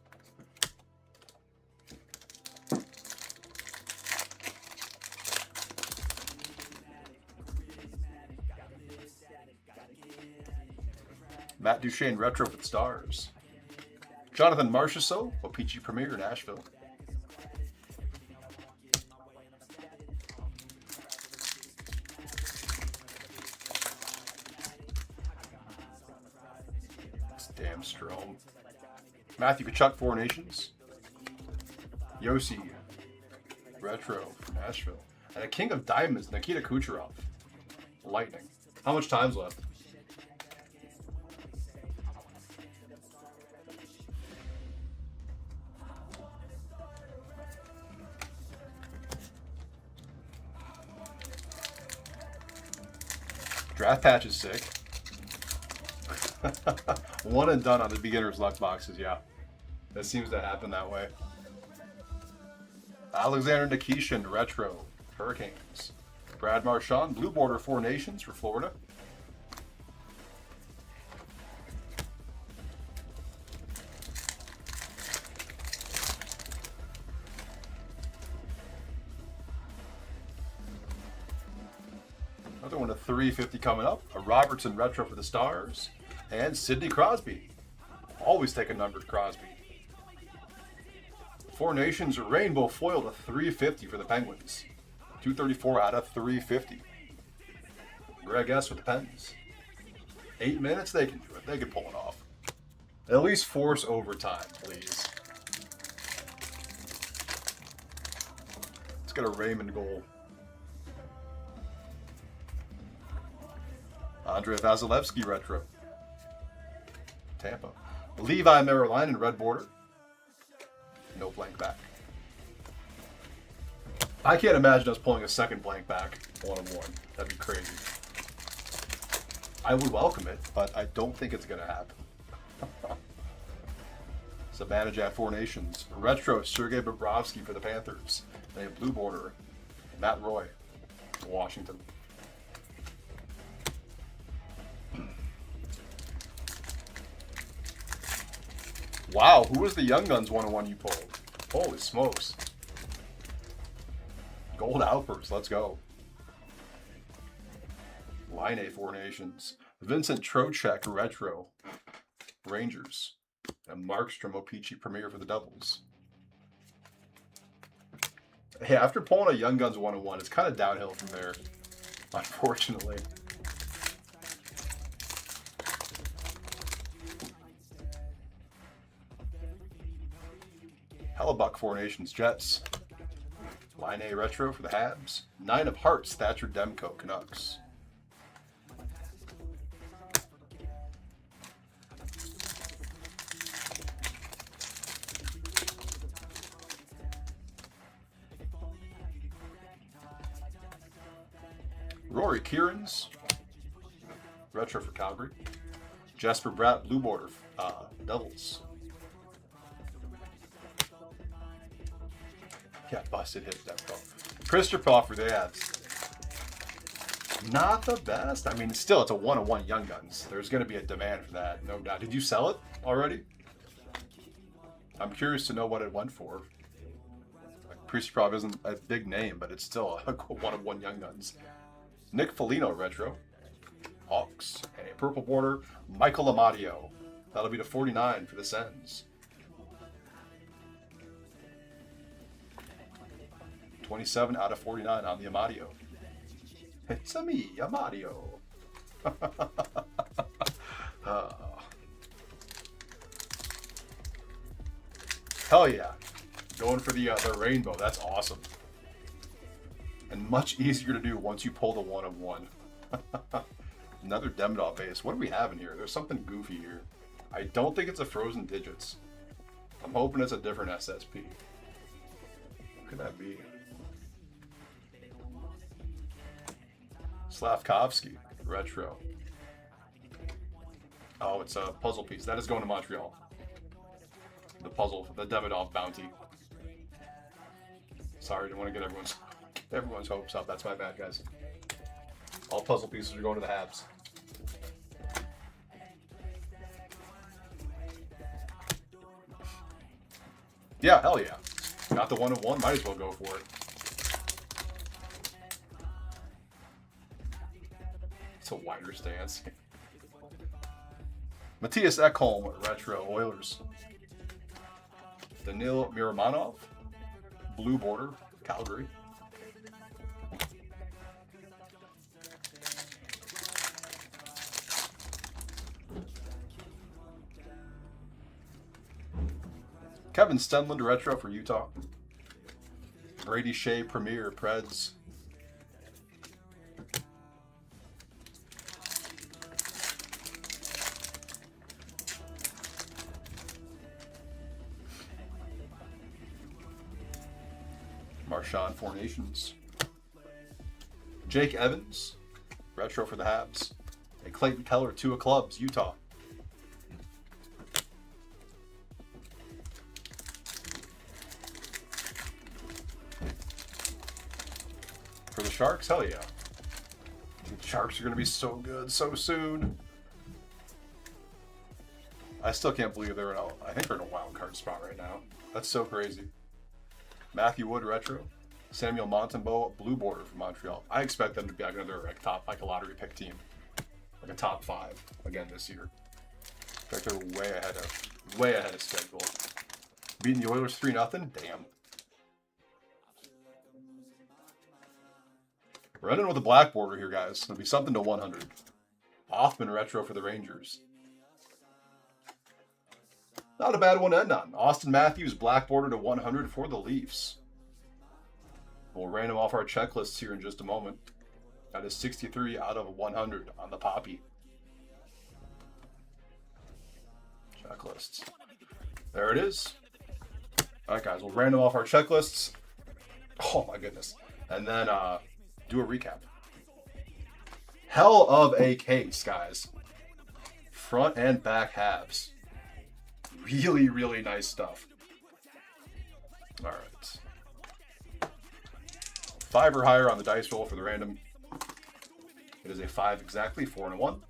Matt Duchene, retro for the Stars. Jonathan Marchessault, Optic Premier, Nashville. Damn Strome. Matthew Tkachuk, Four Nations. Yossi, retro for Nashville. And a King of Diamonds, Nikita Kucherov. Lightning. How much time's left? Draft patch is sick. One and done on the beginner's luck boxes, yeah. That seems to happen that way. Alexander Nikishin, retro, Hurricanes. Brad Marchand, blue border, Four Nations for Florida. Another one of 350 coming up. A Robertson retro for the Stars. And Sidney Crosby. Always take a numbered Crosby. Four Nations rainbow foil to 350 for the Penguins. 234 out of 350. Greg S with the Pens. 8 minutes, they can do it. They can pull it off. At least force overtime, please. Let's get a Raymond goal. Andrei Vasilevsky retro. Tampa. Levi Maryland in red border. No blank back. I can't imagine us pulling a second blank back 1-on-1. That'd be crazy. I would welcome it, but I don't think it's going to happen. Zibanejad, Four Nations. Retro, Sergei Bobrovsky for the Panthers. They have blue border. Matt Roy, Washington. Wow, who was the Young Guns 1-on-1 you pulled? Holy smokes. Gold Outburst, let's go. Line A, Four Nations. Vincent Trocheck, retro, Rangers. And Markstrom, Optic Premier for the Devils. Hey, after pulling a Young Guns 1-on-1, it's kind of downhill from there, unfortunately. Hellebuck, Four Nations, Jets. Line A retro for the Habs. 9 of Hearts, Thatcher Demko, Canucks. Rory Kieran's retro for Calgary. Jesper Bratt, blue border, Devils. Yeah, busted hit Demko. Kristoff for the Avs. Not the best. I mean, still, it's a 1-on-1 Young Guns. There's going to be a demand for that, no doubt. Did you sell it already? I'm curious to know what it went for. Like, Kristoff isn't a big name, but it's still a 1-on-1 Young Guns. Nick Foligno retro. Hawks. And a purple border, Michael Amadio. That'll be to 49 for the Sens. 27 out of 49 on the Amadio. It's a me, Amadio. Hell yeah. Going for the rainbow. That's awesome. and much easier to do once you pull the 1 of 1. Another Demidov base. What do we have in here? There's something goofy here. I don't think it's a Frozen Digits. I'm hoping it's a different SSP. What could that be? Slavkovsky, retro. Oh, it's a puzzle piece. That is going to Montreal. The puzzle, the Demidov bounty. Sorry, didn't want to get everyone's hopes up. That's my bad, guys. All puzzle pieces are going to the Habs. Yeah, hell yeah. Got the 1 of 1, might as well go for it. It's a wider stance. Matthias Ekholm, retro, Oilers. Danil Miramanov, blue border, Calgary. Kevin Stenlund, retro for Utah. Brady Shea, Premier, Preds. Marchand, Four Nations. Jake Evans, retro for the Habs. And Clayton Keller, 2 of Clubs, Utah. For the Sharks, hell yeah. The Sharks are going to be so good so soon. I still can't believe they're in I think they're in a wild card spot right now. That's so crazy. Matthew Wood, retro. Samuel Montembeau, blue border for Montreal. I expect them to be like another top, like a lottery pick team, like a top 5 again this year. In fact, they're way ahead of schedule. Beating the Oilers 3-0. Damn. Running with a black border here, guys. It'll be something to 100. Hoffman, retro for the Rangers. Not a bad one to end on. Austin Matthews, black border to 100 for the Leafs. We'll random off our checklists here in just a moment. That is 63 out of 100 on the Poppy. Checklists. There it is. All right, guys. We'll random off our checklists. Oh, my goodness. And then do a recap. Hell of a case, guys. Front and back halves. Really, really nice stuff. All right. 5 or higher on the dice roll for the random. It is a 5 exactly, 4 and a 1.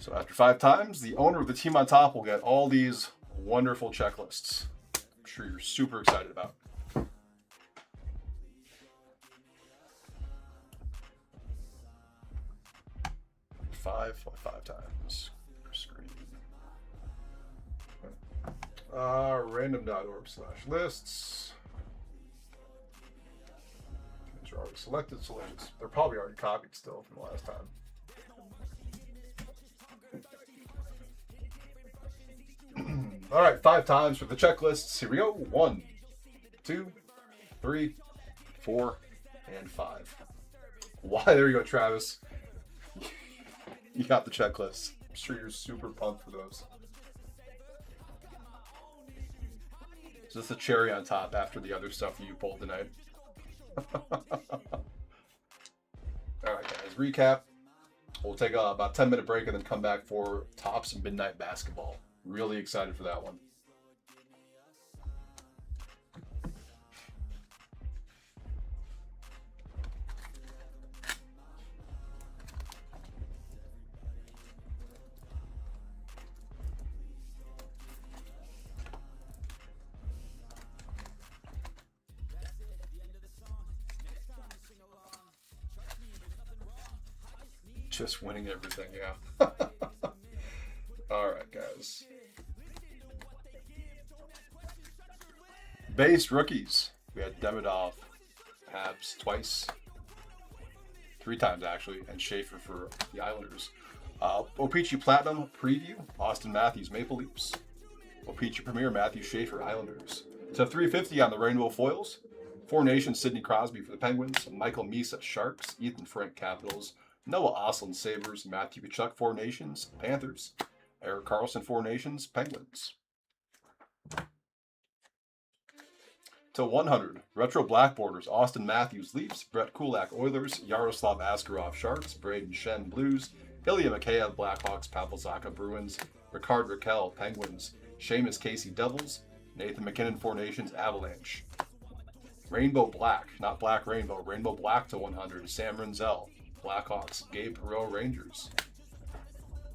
So after 5 times, the owner of the team on top will get all these wonderful checklists. I'm sure you're super excited about. Five times. Screen. Random.org/lists. These are already selected, so they're probably already copied still from the last time. All right, 5 times for the checklists. Here we go. 1, 2, 3, 4, and 5. Why? There you go, Travis. You got the checklist. I'm sure you're super pumped for those. Is this a cherry on top after the other stuff that you pulled tonight? Alright, guys, recap. We'll take about a 10-minute break and then come back for Tops and Midnight Basketball. Really excited for that one. Just winning everything, yeah. Alright, guys. Base rookies. We had Demidov, Habs twice. 3 times, actually, and Schaefer for the Islanders. Optic Platinum Preview, Austin Matthews, Maple Leafs. Optic Premier, Matthew Schaefer, Islanders. To 350 on the Rainbow Foils. Four Nations, Sidney Crosby for the Penguins, Michael Misa, Sharks, Ethan Frank, Capitals, Noah Osland, Sabres, Matthew Tkachuk, Four Nations, Panthers, Eric Carlson, Four Nations, Penguins. To 100, Retro Black Borders, Austin Matthews, Leafs, Brett Kulak, Oilers, Yaroslav Askarov, Sharks, Braden Shen, Blues, Ilya Mikheyev, Blackhawks, Pavel Zacha, Bruins, Ricard Raquel, Penguins, Seamus Casey, Devils, Nathan McKinnon, Four Nations, Avalanche. Rainbow Black, not Black Rainbow, Rainbow Black to 100, Sam Renzel, Blackhawks, Gabe Perreault, Rangers.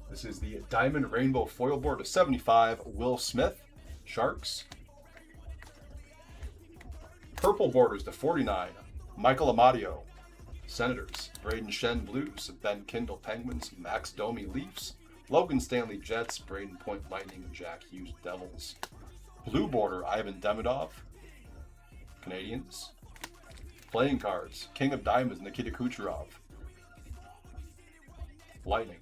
This is the Diamond Rainbow Foil Board to 75, Will Smith, Sharks. Purple Borders to 49, Michael Amadio, Senators, Braden Shen, Blues, Ben Kindle, Penguins, Max Domi, Leafs, Logan Stanley, Jets, Braden Point, Lightning, Jack Hughes, Devils. Blue Border, Ivan Demidov, Canadians. Playing cards, King of Diamonds, Nikita Kucherov, Lightning.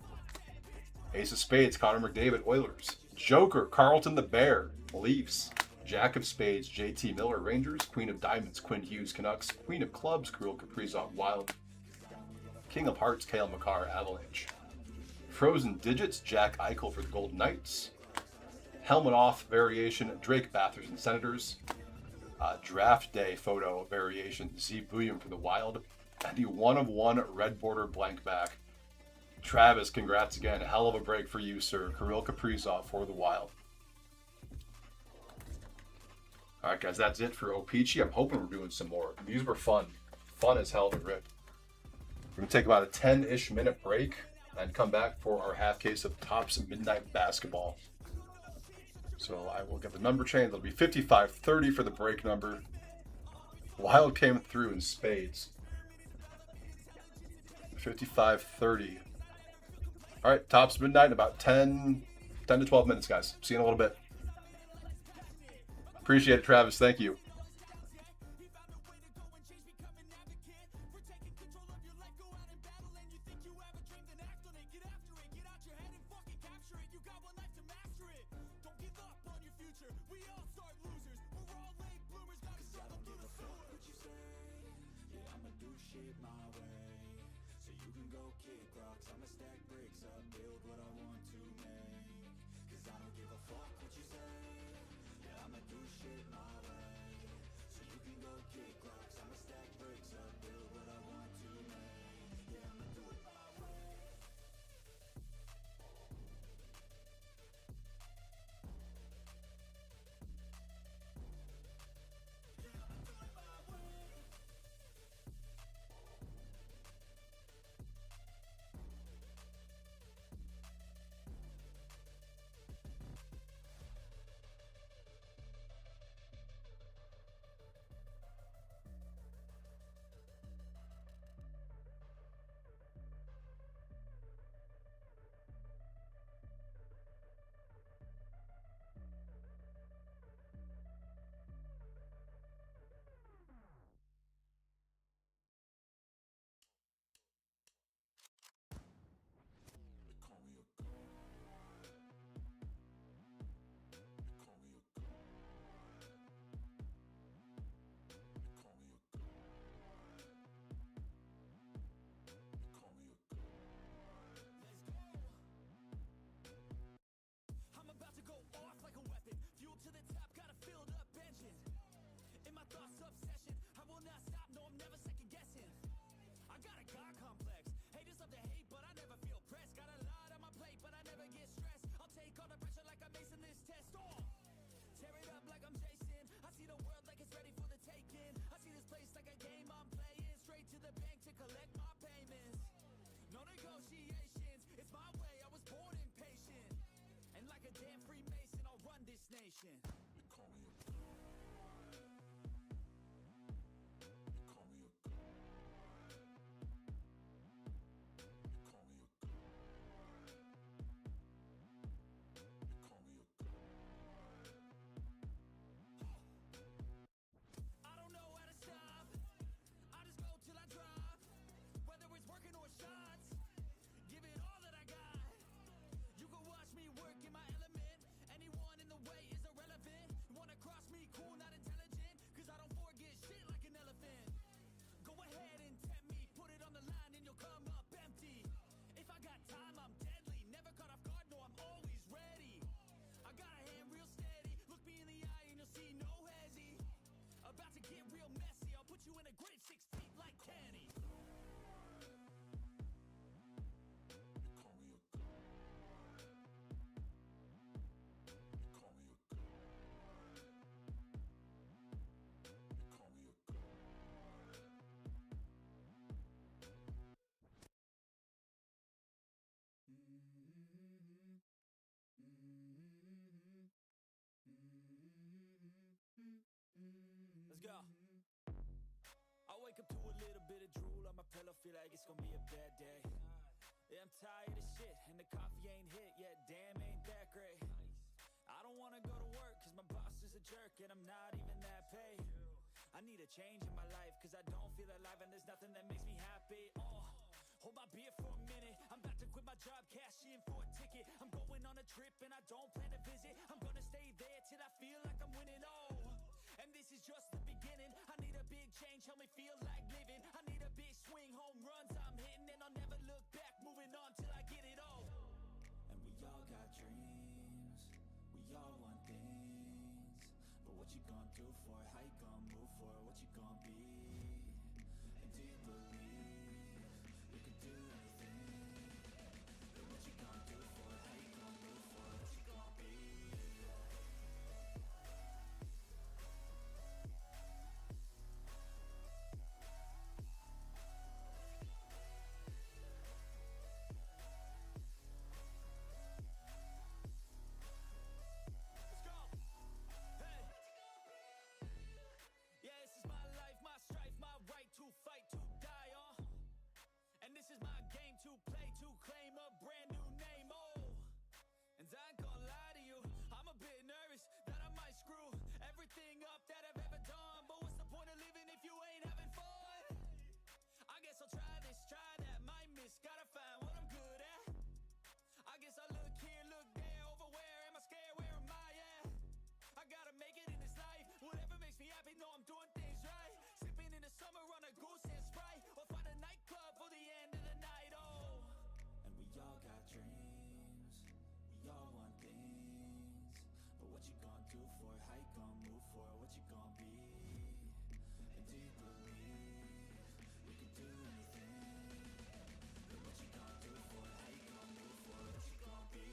Ace of Spades, Connor McDavid, Oilers. Joker, Carlton the Bear, Leafs. Jack of Spades, JT Miller, Rangers. Queen of Diamonds, Quinn Hughes, Canucks. Queen of Clubs, Kirill Kaprizov, Wild. King of Hearts, Kale McCarr, Avalanche. Frozen Digits, Jack Eichel for the Golden Knights. Helmet Off variation, Drake Batherson, Senators. Draft Day photo variation, Z Bouillon for the Wild. And the 1/1 red border blank back. Travis, congrats again. Hell of a break for you, sir. Kirill Kaprizov for the Wild. All right, guys, that's it for O-Pee-Chee. I'm hoping we're doing some more. These were fun. Fun as hell to rip. We're going to take about a 10-ish minute break and come back for our half case of Topps Midnight Basketball. So I will get the number change. It'll be 5530 for the break number. Wild came through in spades. 5530. All right, Topps Midnight in about 10 to 12 minutes, guys. See you in a little bit. Appreciate it, Travis. Thank you. feel like it's gonna be a bad day. Yeah, I'm tired of shit, and the coffee ain't hit yet. Damn, ain't that great. I don't wanna go to work, cause my boss is a jerk, and I'm not even that paid. I need a change in my life, cause I don't feel alive, and there's nothing that makes me happy. Hold my beer for a minute. I'm about to quit my job, cash in for a ticket. I'm going on a trip and I don't plan to visit. I'm gonna stay there till I feel like I'm winning. And this is just the beginning. I need a big change, help me feel like living. I need a big swing, home runs I'm hitting, and I'll never look back, moving on till I get it all. And we all got dreams, we all want things. But what you gonna do for it? How you gonna move for it? What you gonna be? And do you believe you can do anything? But what you gonna do for it? How you gonna move for it? What you gonna be? Let's go! Hey! Yeah, this is my life, my strife, my right to fight, to die on. And this is my game to play, to claim a brand new name, And I ain't gonna lie to you, I'm a bit nervous that I might screw everything up that I've ever done. But what's the point of living if you ain't having fun? I guess I'll try this, try that, might miss, gotta find what I'm good at. I guess I look here, look there, over where am I scared, where am I at? I gotta make it in this life, whatever makes me happy, know I'm doing things right. Sipping in the summer on a goose and Sprite, or find a nightclub for the end of the night, And we all got dreams, we all want things. But what you gonna do for it? How you gonna move for it? What you gonna be? And do you believe you can do anything? But what you gonna do for it? How you gonna move for it? What you gonna be?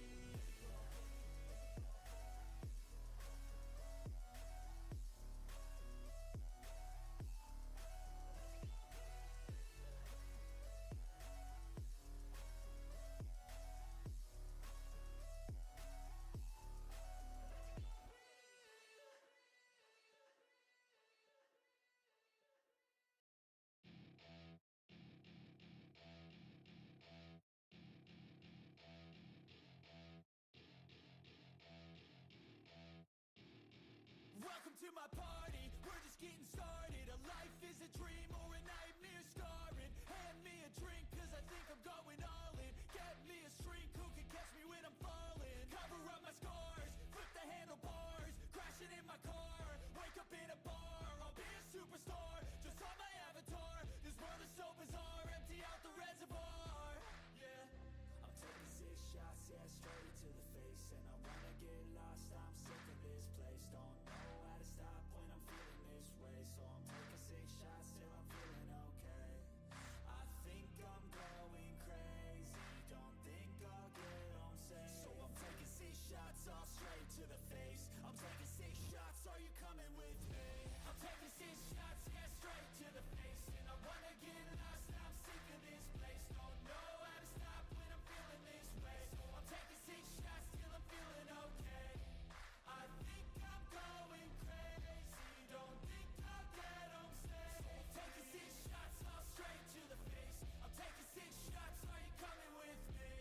Welcome to my party, we're just getting started. A life is a dream or a nightmare scarring. Hand me a drink cause I think I'm going all in. Get me a shrink who can catch me when I'm falling. Cover up my scars, flip the handlebars. Crashing in my car, wake up in a bar. I'll be a superstar, just on my avatar. This world is so bizarre, empty out the reservoir. Yeah, I'm taking 6 shots, yeah, straight to the face. And I wanna get lost, I'm sick of this place. Don't know how to stop when I'm feeling this way. So I'm taking 6 shots till I'm feeling okay. I think I'm going crazy, don't think I'll get on safe. So I'm taking 6 shots, all straight to the face. I'm taking 6 shots, are you coming with me? I'm taking 6 shots, yeah, straight to the face. And I wanna get lost, I'm sick of this place. Don't know how to stop when I'm feeling this way. So I'm taking 6 shots till I'm feeling okay. I think I'm going crazy, don't think I'll get on safe. So I'm taking 6 shots, all straight to the face. I'm taking 6 shots, are you coming with me?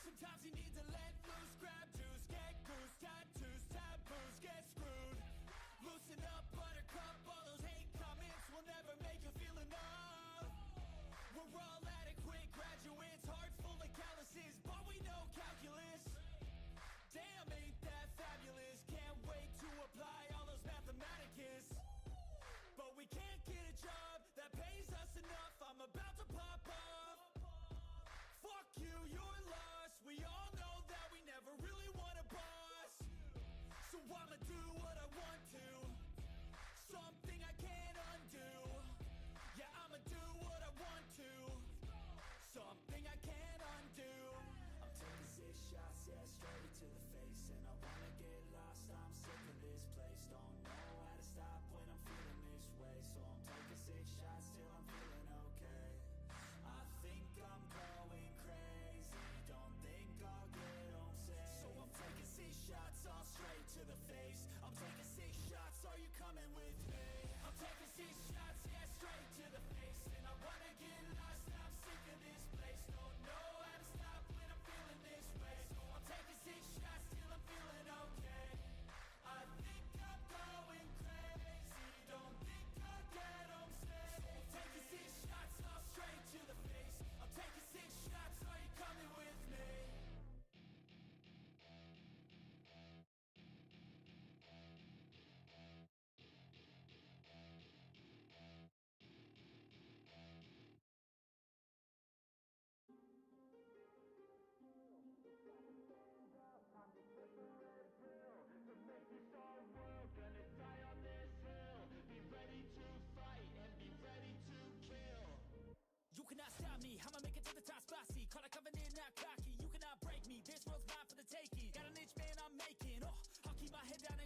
Sometimes you need to let loose, grab juice, get goose, tattoos, taboos, get screwed. Loosen up, buttercup, all those hate comments will never make you feel enough. We're all adequate graduates, heart full of calluses, but we know calculus. Damn, ain't that fabulous? Can't wait to apply all those mathematicus. But we can't get a job that pays us enough. I'm about to pop up. Fuck you, you're lost. We all know that we never really want a boss. So I'ma do what I want to, something I can't undo. Yeah, I'ma do what I want to, something I can't undo. I'm taking 6 shots, yeah, straight to the face. And I wanna get lost, I'm sick of this place. Don't know how to stop when I'm feeling this way. So I'm taking 6 shots till I'm feeling okay. I think I'm going crazy, don't think I'll get on safe. So I'm taking 6 shots, all straight to the face. I'm taking 6 shots,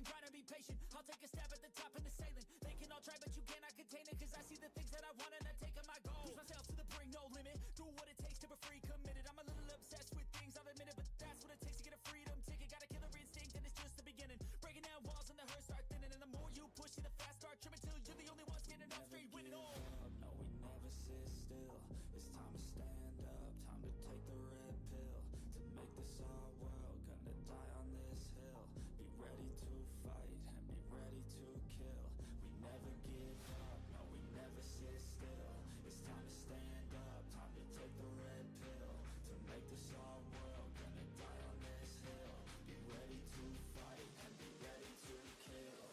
ain't trying to be patient. I'll take a stab at the top and the sailing. They can all try, but you cannot contain it. Cause I see the things that I want and I take on my goal. Push myself to the brink, no limit. Do what it takes to be free, committed. I'm a little obsessed with things, I'll admit it. But that's what it takes to get a freedom ticket. Got a killer instinct and it's just the beginning. Breaking down walls and the hurt start thinning. And the more you push it, the fast start trimming. Till you're the only one standing up straight, winning all. No, we never sit still. It's time to stand up, time to take the red pill. To make this our world, gonna die on this hill. Be ready to fight and be ready to kill. We never give up, no, we never sit still. It's time to stand up, time to take the red pill. To make this our world, gonna die on this hill. Be ready to fight and be ready to kill.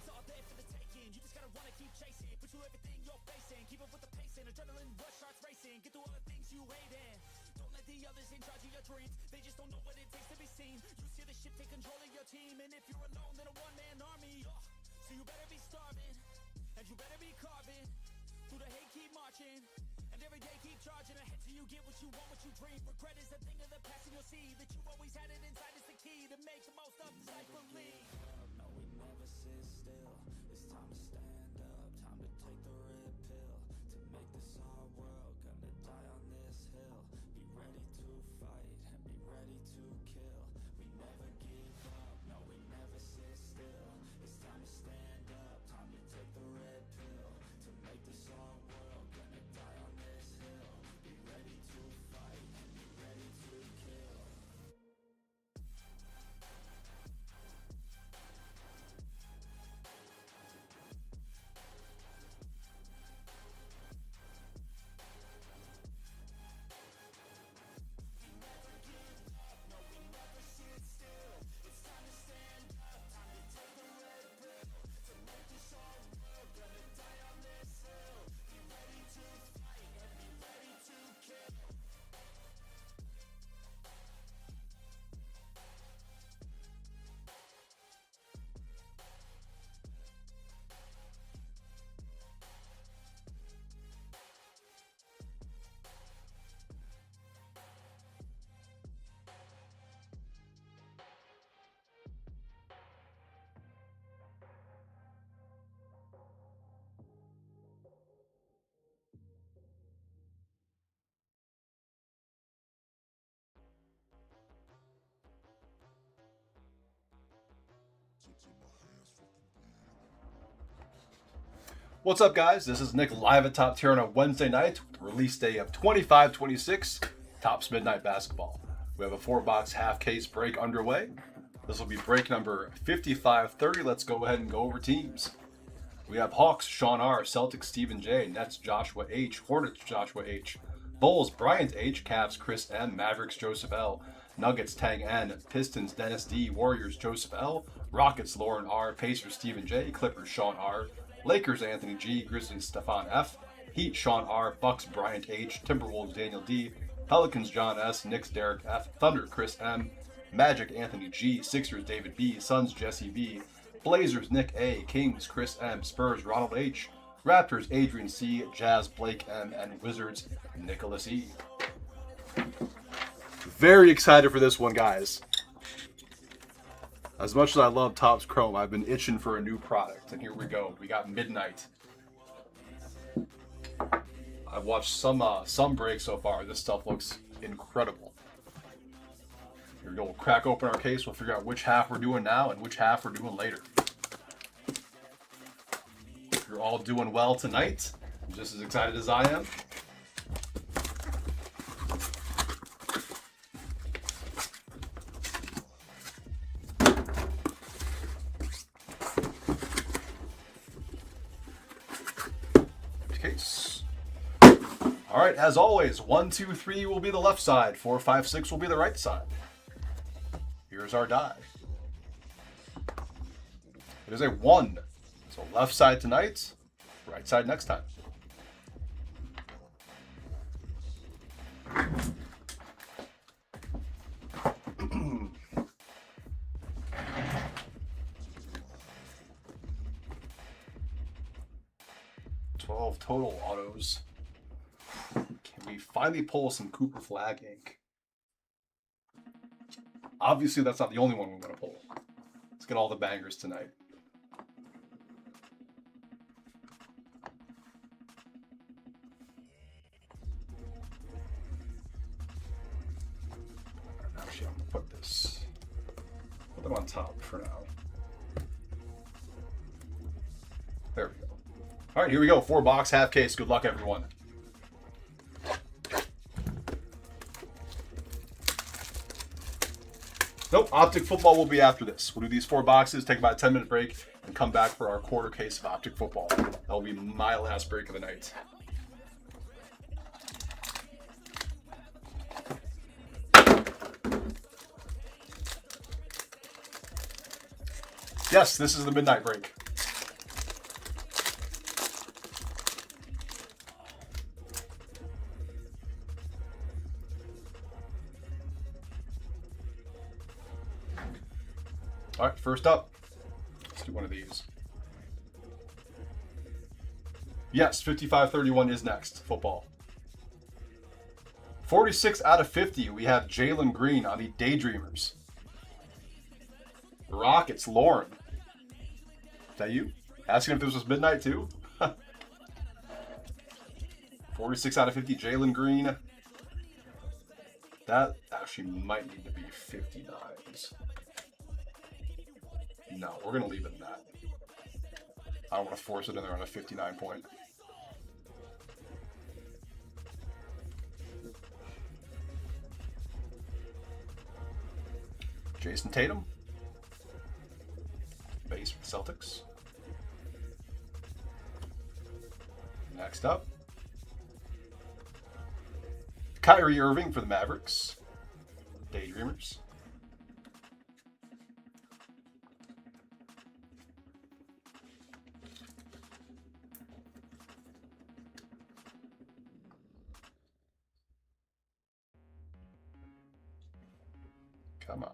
It's all there for the taking. You just gotta wanna keep chasing. Pursue everything you're facing. Keep up with the pace and adrenaline rush starts racing. Get through all the things you hate in. Don't let the others in charge of your dreams. They just don't know what it takes to be seen. You see the ship take control of your team. And if you're alone, then a one-man army. So you better be starving. And you better be carving. Through the hate, keep marching. And every day keep charging ahead till you get what you want, what you dream. Regret is a thing of the past and you'll see that you always had it inside is the key to make the most of this life believe. No, we never sit still. It's time to stand up, time to take the red pill. To make this our world, gonna die on this hill. Be ready to fight and be ready to kill. We never give up, no, we never sit still. It's time to stand up, time to take the red pill. To make this our world, gonna die on this hill. Be ready to fight and be ready to kill. What's up, guys? This is Nick live at Top Tier on a Wednesday night, release day of 25-26 Topps Midnight Basketball. We have a 4-box half case break underway. This will be break number 5530. Let's go ahead and go over teams. We have Hawks, Sean R., Celtics, Stephen J., Nets, Joshua H., Hornets, Joshua H., Bulls, Bryant H., Cavs, Chris M., Mavericks, Joseph L., Nuggets, Tang N., Pistons, Dennis D., Warriors, Joseph L., Rockets, Lauren R., Pacers, Stephen J., Clippers, Sean R., Lakers, Anthony G., Grizzlies, Stefan F., Heat, Sean R., Bucks, Bryant H., Timberwolves, Daniel D., Pelicans, John S., Knicks, Derek F., Thunder, Chris M., Magic, Anthony G., Sixers, David B., Suns, Jesse B., Blazers, Nick A., Kings, Chris M., Spurs, Ronald H., Raptors, Adrian C., Jazz, Blake M., and Wizards, Nicholas E. Very excited for this one, guys. As much as I love Topps Chrome, I've been itching for a new product, and here we go. We got Midnight. I've watched some breaks so far. This stuff looks incredible. Here we go. We'll crack open our case. We'll figure out which half we're doing now and which half we're doing later. If you're all doing well tonight, I'm just as excited as I am. Case. All right, as always, 1, 2, 3 will be the left side, 4, 5, 6 will be the right side. Here's our die. It is a 1, So left side tonight, right side next time. Total autos. Can we finally pull some Cooper Flag ink? Obviously, that's not the only one we're going to pull. Let's get all the bangers tonight. Actually, I'm going to put them on top for now. There we go. All right, here we go. 4-box half case. Good luck, everyone. Nope, Optic football will be after this. We'll do these 4 boxes, take about a 10-minute break, and come back for our quarter case of Optic football. That will be my last break of the night. Yes, this is the midnight break. All right, first up, let's do one of these. Yes, 55-31 is next, football. 46 out of 50, we have Jalen Green on the Daydreamers. Rockets, Lauren. Is that you? Asking if this was midnight too? 46 out of 50, Jalen Green. That actually might need to be 59s. No, we're going to leave it in that. I don't want to force it in there on a 59 point. Jason Tatum. Base for the Celtics. Next up. Kyrie Irving for the Mavericks. Daydreamers. Come on.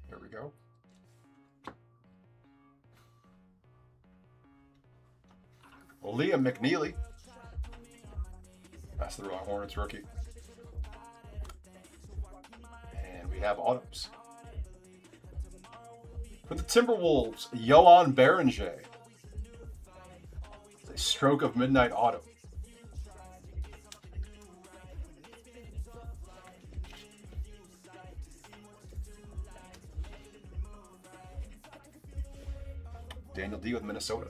There we go. Liam McNeely. That's the wrong Hornets rookie. And we have autos. For the Timberwolves, Johan Berenger. It's a stroke of midnight auto. Daniel D with Minnesota.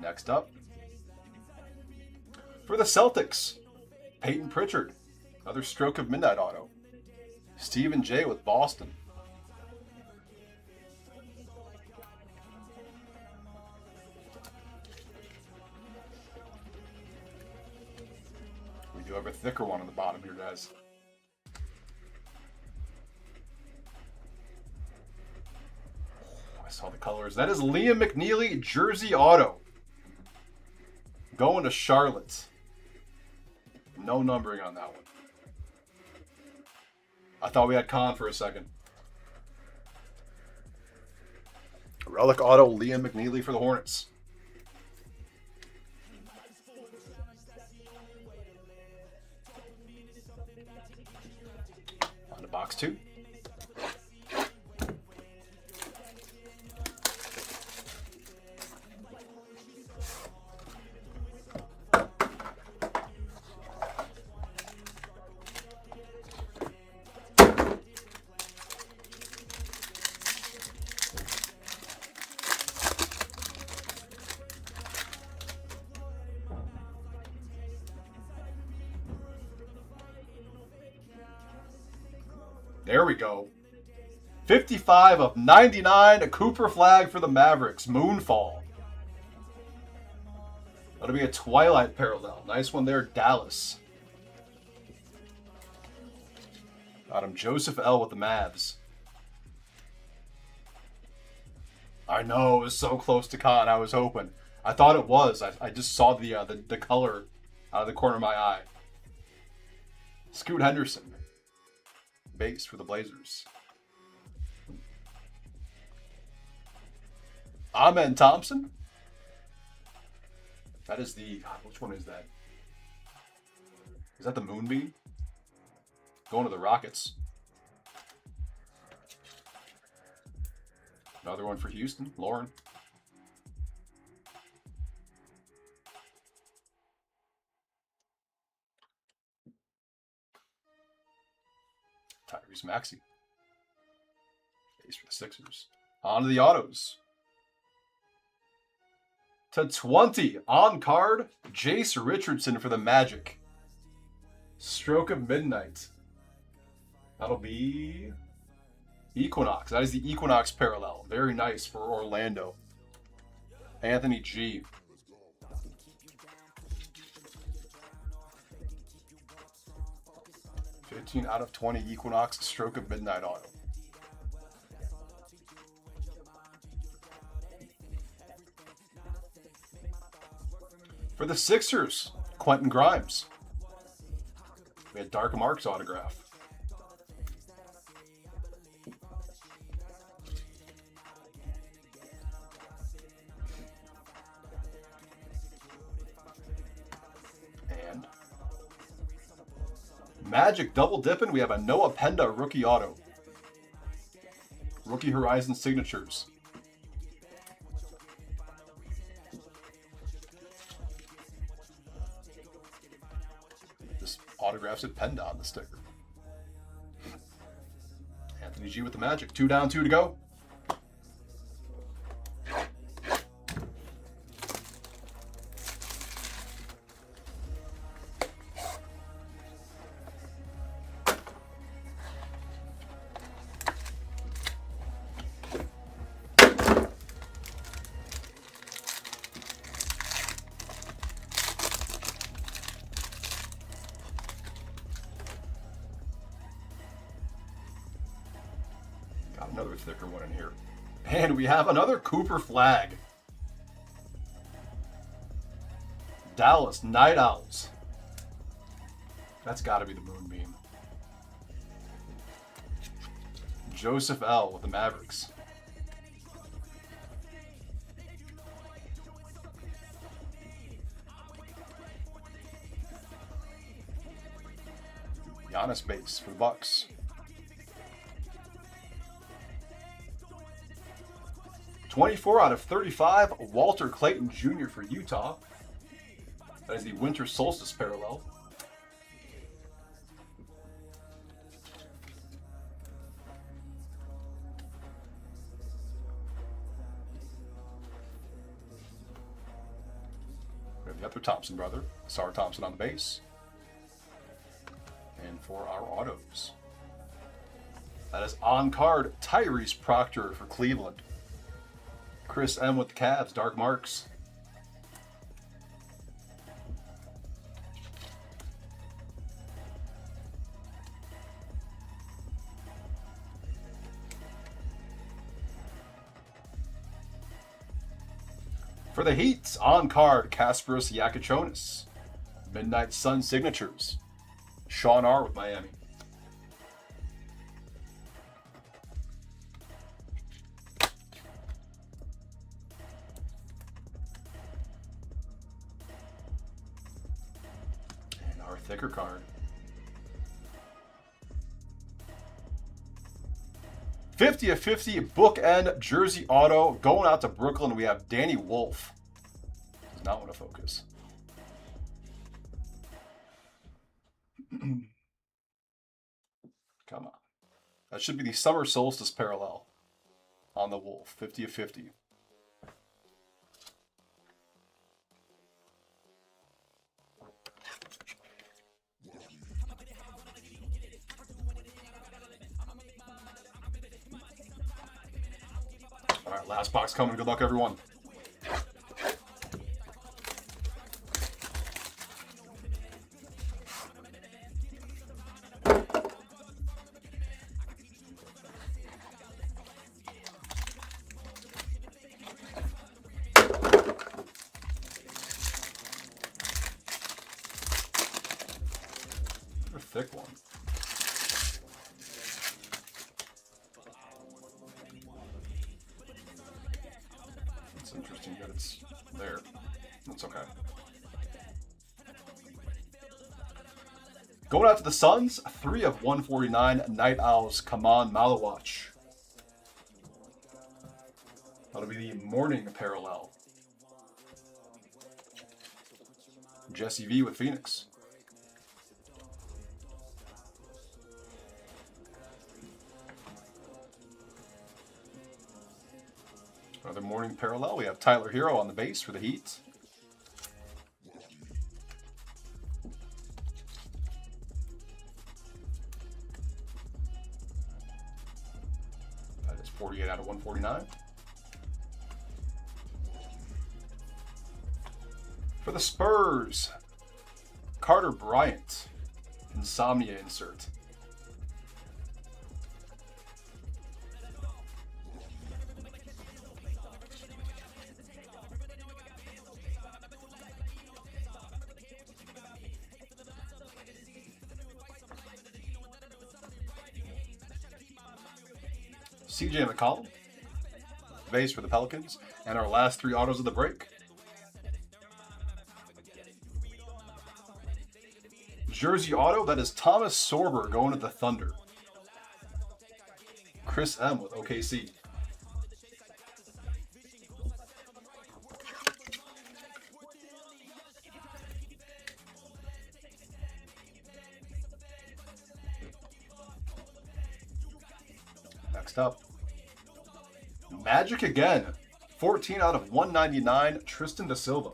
Next up, for the Celtics, Peyton Pritchard, another stroke of midnight auto. Stephen J with Boston. We do have a thicker one on the bottom here, guys. I saw the colors. That is Liam McNeely, jersey auto. Going to Charlotte. No numbering on that one. I thought we had Khan for a second. Relic auto, Liam McNeely for the Hornets. On to box 2. There we go. 55 of 99, a Cooper Flag for the Mavericks. Moonfall. That'll be a Twilight parallel. Nice one there, Dallas. Got him, Joseph L. with the Mavs. I know, it was so close to con. I was hoping. I thought it was. I just saw the color out of the corner of my eye. Scoot Henderson, base for the Blazers. Amen Thompson. That is the, God, which one is that? Is that the Moonbeam? Going to the Rockets. Another one for Houston, Lauren. Tyrese Maxey. Base for the Sixers. On to the autos. To 20, on card, Jace Richardson for the Magic. Stroke of Midnight. That'll be Equinox. That is the Equinox parallel. Very nice for Orlando. Anthony G. $15 out of 20 Equinox Stroke of Midnight auto. For the Sixers, Quentin Grimes. We had Dark Marks autograph. And Magic double dipping. We have a Noah Penda rookie auto. Rookie Horizon signatures. This autographs at Penda on the sticker. Anthony G with the Magic. 2 down, 2 to go. Another thicker one in here. And we have another Cooper flag. Dallas Night Owls. That's got to be the Moonbeam. Joseph L. with the Mavericks. Giannis base for the Bucks. 24 out of 35, Walter Clayton Jr. for Utah. That is the Winter Solstice parallel. We have the other Thompson brother, Sarah Thompson on the base. And for our autos, that is on card Tyrese Proctor for Cleveland. Chris M with the Cavs, Dark Marks. For the Heat, on card, Kasparas Yakachonis. Midnight Sun signatures. Sean R with Miami. Thicker card. 50 of 50 bookend jersey auto going out to Brooklyn. We have Danny Wolf. Does not want to focus. Come on. That should be the Summer Solstice parallel on the Wolf. 50 of 50. All right, last box coming. Good luck, everyone. thick one. It's interesting that it's there. That's okay. Going out to the Suns, 3 of 149 Night Owls. Come on, Malawatch. That'll be the morning parallel. Jesse V with Phoenix. Another morning parallel. We have Tyler Hero on the base for the Heat. That is 48 out of 149. For the Spurs, Carter Bryant, Insomnia insert. CJ McCollum, base for the Pelicans, and our last 3 autos of the break. Jersey auto, that is Thomas Sorber going to the Thunder. Chris M with OKC. Next up, Magic again. 14 out of 199, Tristan da Silva.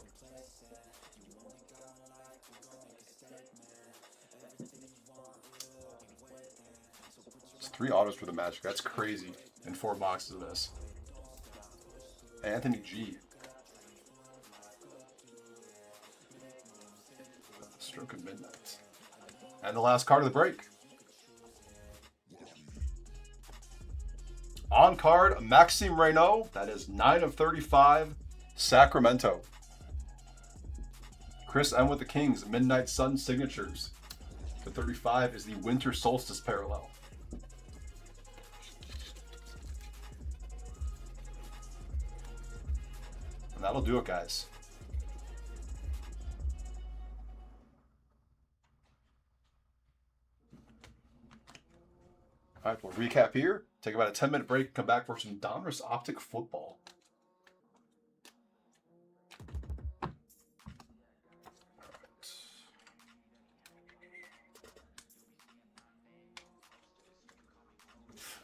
It's 3 autos for the Magic. That's crazy. In 4 boxes of this. Anthony G. Stroke of Midnight. And the last card of the break. On card, Maxime Reynaud. That is 9 of 35, Sacramento. Chris M with the Kings, Midnight Sun signatures. The 35 is the Winter Solstice parallel. And that'll do it, guys. All right, we'll recap here. Take about a 10-minute break. Come back for some DONRUSS Optic football.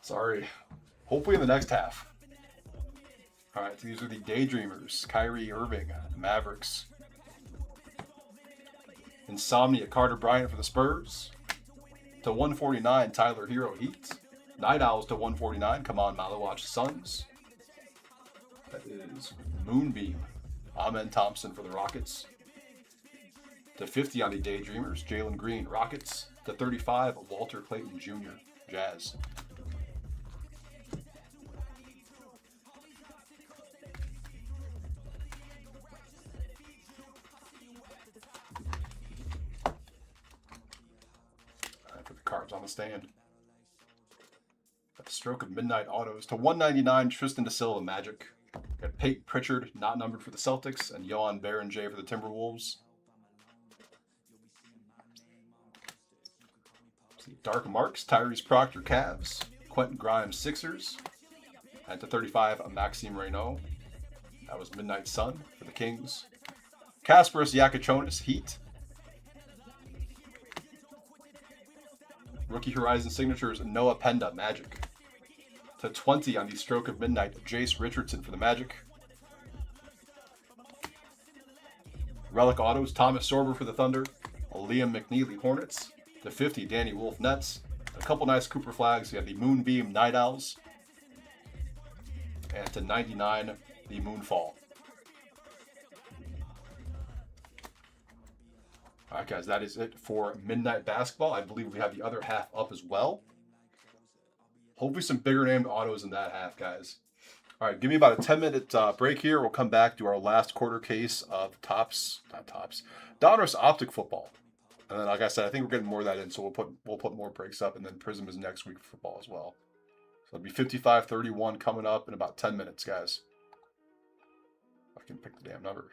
Sorry. Hopefully in the next half. All right, these are the Daydreamers. Kyrie Irving, Mavericks. Insomnia, Carter Bryant for the Spurs. To 149, Tyler Hero, Heat. Night Owls to 149, come on, Malawatch, Suns. That is Moonbeam, Amen Thompson for the Rockets. To 50 on the Daydreamers, Jalen Green, Rockets. To 35, Walter Clayton Jr., Jazz. Put the cards on the stand. Stroke of Midnight autos to 199, Tristan da Silva, Magic. Got Peyton Pritchard, not numbered for the Celtics, and Johan Berenjay for the Timberwolves. Dark Marks, Tyrese Proctor, Cavs. Quentin Grimes, Sixers. And to 35, Maxime Reynaud. That was Midnight Sun for the Kings. Kasparas Yakachonis, Heat. Rookie Horizon signatures, Noah Penda, Magic. To 20 on the Stroke of Midnight, Jace Richardson for the Magic. Relic Autos, Thomas Sorber for the Thunder. Liam McNeely, Hornets. To 50, Danny Wolf, Nets. A couple nice Cooper flags. You have the Moonbeam, Night Owls. And to 99, the Moonfall. All right, guys, that is it for Midnight Basketball. I believe we have the other half up as well. Hopefully some bigger named autos in that half, guys. All right, give me about a 10-minute break here. We'll come back to our last quarter case of DONRUSS Optic football. And And then, like I said, I think we're getting more of that in, so we'll put more breaks up, and then Prism is next week for football as well. So it'll be 55-31 coming up in about 10 minutes, guys. I can pick the damn number.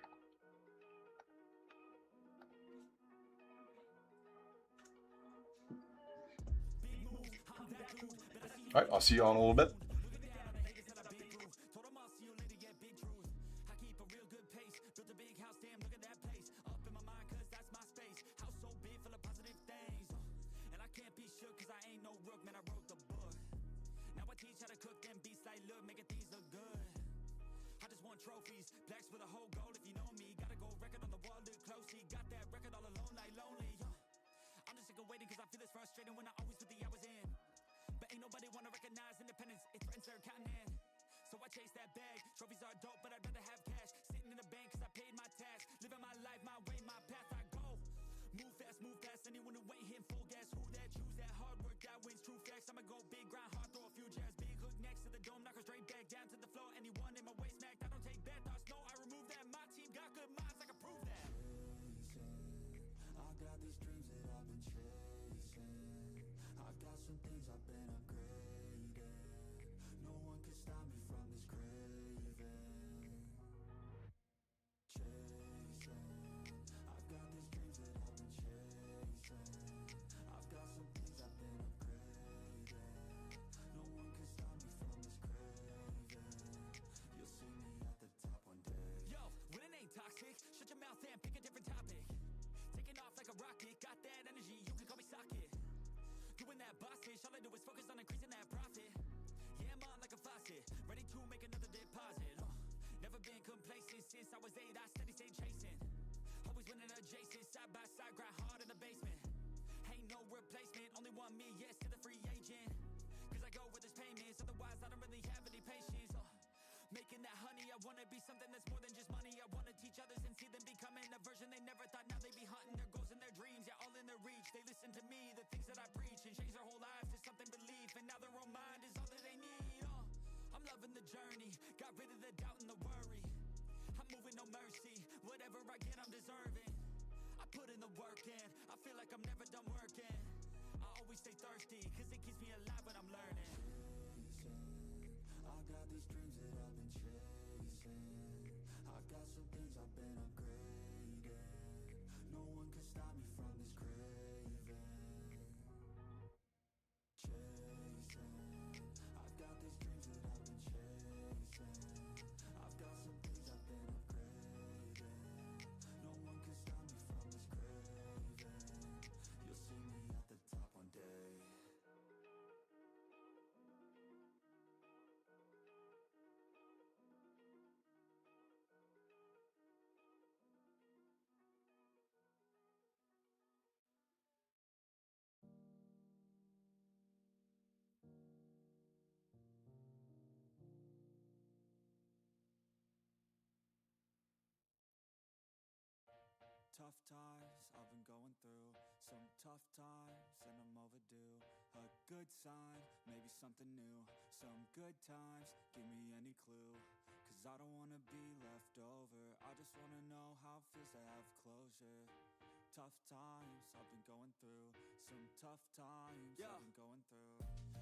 All right, I'll see you all in a little bit. Trophies, blacks with a whole goal if you know me. Gotta go record on the wall, look closely. Got that record all alone, like lonely. I'm just sick of waiting cause I feel it's frustrating when I always put the hours in. But ain't nobody wanna recognize independence, it threatens their continent. So I chase that bag, trophies are dope but I'd rather have cash. Sitting in the bank cause I paid my tax. Living my life, my way, my path, I go. Move fast, anyone who ain't hitting full gas. Who that, choose that, hard work, that wins, true facts. I'ma go big, grind hard, throw a few jabs. Big hook next to the dome, knock her straight back down to the floor. Anyone in my way smacked, I don't take bad thoughts, no, I remove that. My team got good minds, I can prove that. I got these dreams that I've been chasing. I got some things I've been upgrading. No one can stop me from this craving. Chasing. I've got these dreams that I've been chasing. I've got some things I've been upgrading. No one can stop me from this craving. You'll see me at the top one day. Yo, winning ain't toxic, shut your mouth and pick a different topic. Taking off like a rocket, got that energy, you can call me socket. Doing that boss ish, all I do is focus on increasing that profit. Yeah, I'm on like a faucet, ready to make another deposit. Never been complacent since I was 8, I steady stay chasing. Always winning adjacent, side by side, grind hard in the basement. Ain't no replacement, only one me, yes, to the free agent. Cause I go where there's payments, otherwise I don't really have any patience. Making that honey, I wanna be something that's more than just money. I wanna teach others and see them becoming a version they never thought. Now they be hunting their goals and their dreams, yeah, all in their reach. They listen to me, the things that I preach, and change their whole lives to something belief. And now their own mind is all that they need. I'm loving the journey, got rid of the doubt and the worry. I'm moving no mercy, whatever I get I'm deserving. I put in the work in, I feel like I'm never done working. I always stay thirsty, cause it keeps me alive when I'm learning. I got these dreams that I've been chasing. I got some things I've been upgrading. No one can stop me from this craving. Chasing. I've got these dreams that I've been chasing. I've got some things I've been upgrading. No one can stop me from this craving. You'll see me at the top one day. Tough times I've been going through, some tough times and I'm overdue. A good sign, maybe something new. Some good times, give me any clue. Cause I don't wanna be left over, I just wanna know how it feels to have closure. Tough times I've been going through, some tough times I've been going through.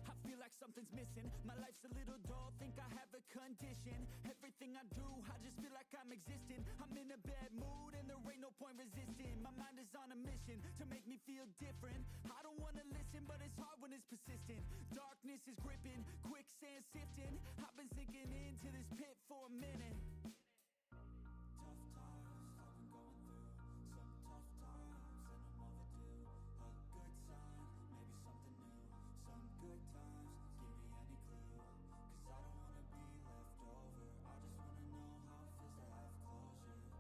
I feel like something's missing, my life's a little dull, think I have a condition. Everything I do, I just feel like I'm existing. I'm in a bad mood and there ain't no point resisting. My mind is on a mission to make me feel different. I don't wanna listen, but it's hard when it's persistent. Darkness is gripping, quicksand sifting. I've been sinking into this pit for a minute. Tough times I've been going through, some tough times and I'm overdue. A good sign, maybe something new. Some good times, give me any clue. Cause I don't wanna be left over, I just wanna know how it feels to have closure.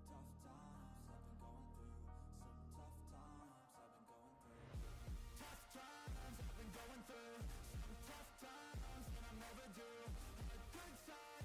Tough times I've been going through, some tough times I've been going through. Tough times I've been going through, some tough times when I'm overdue. A good sign,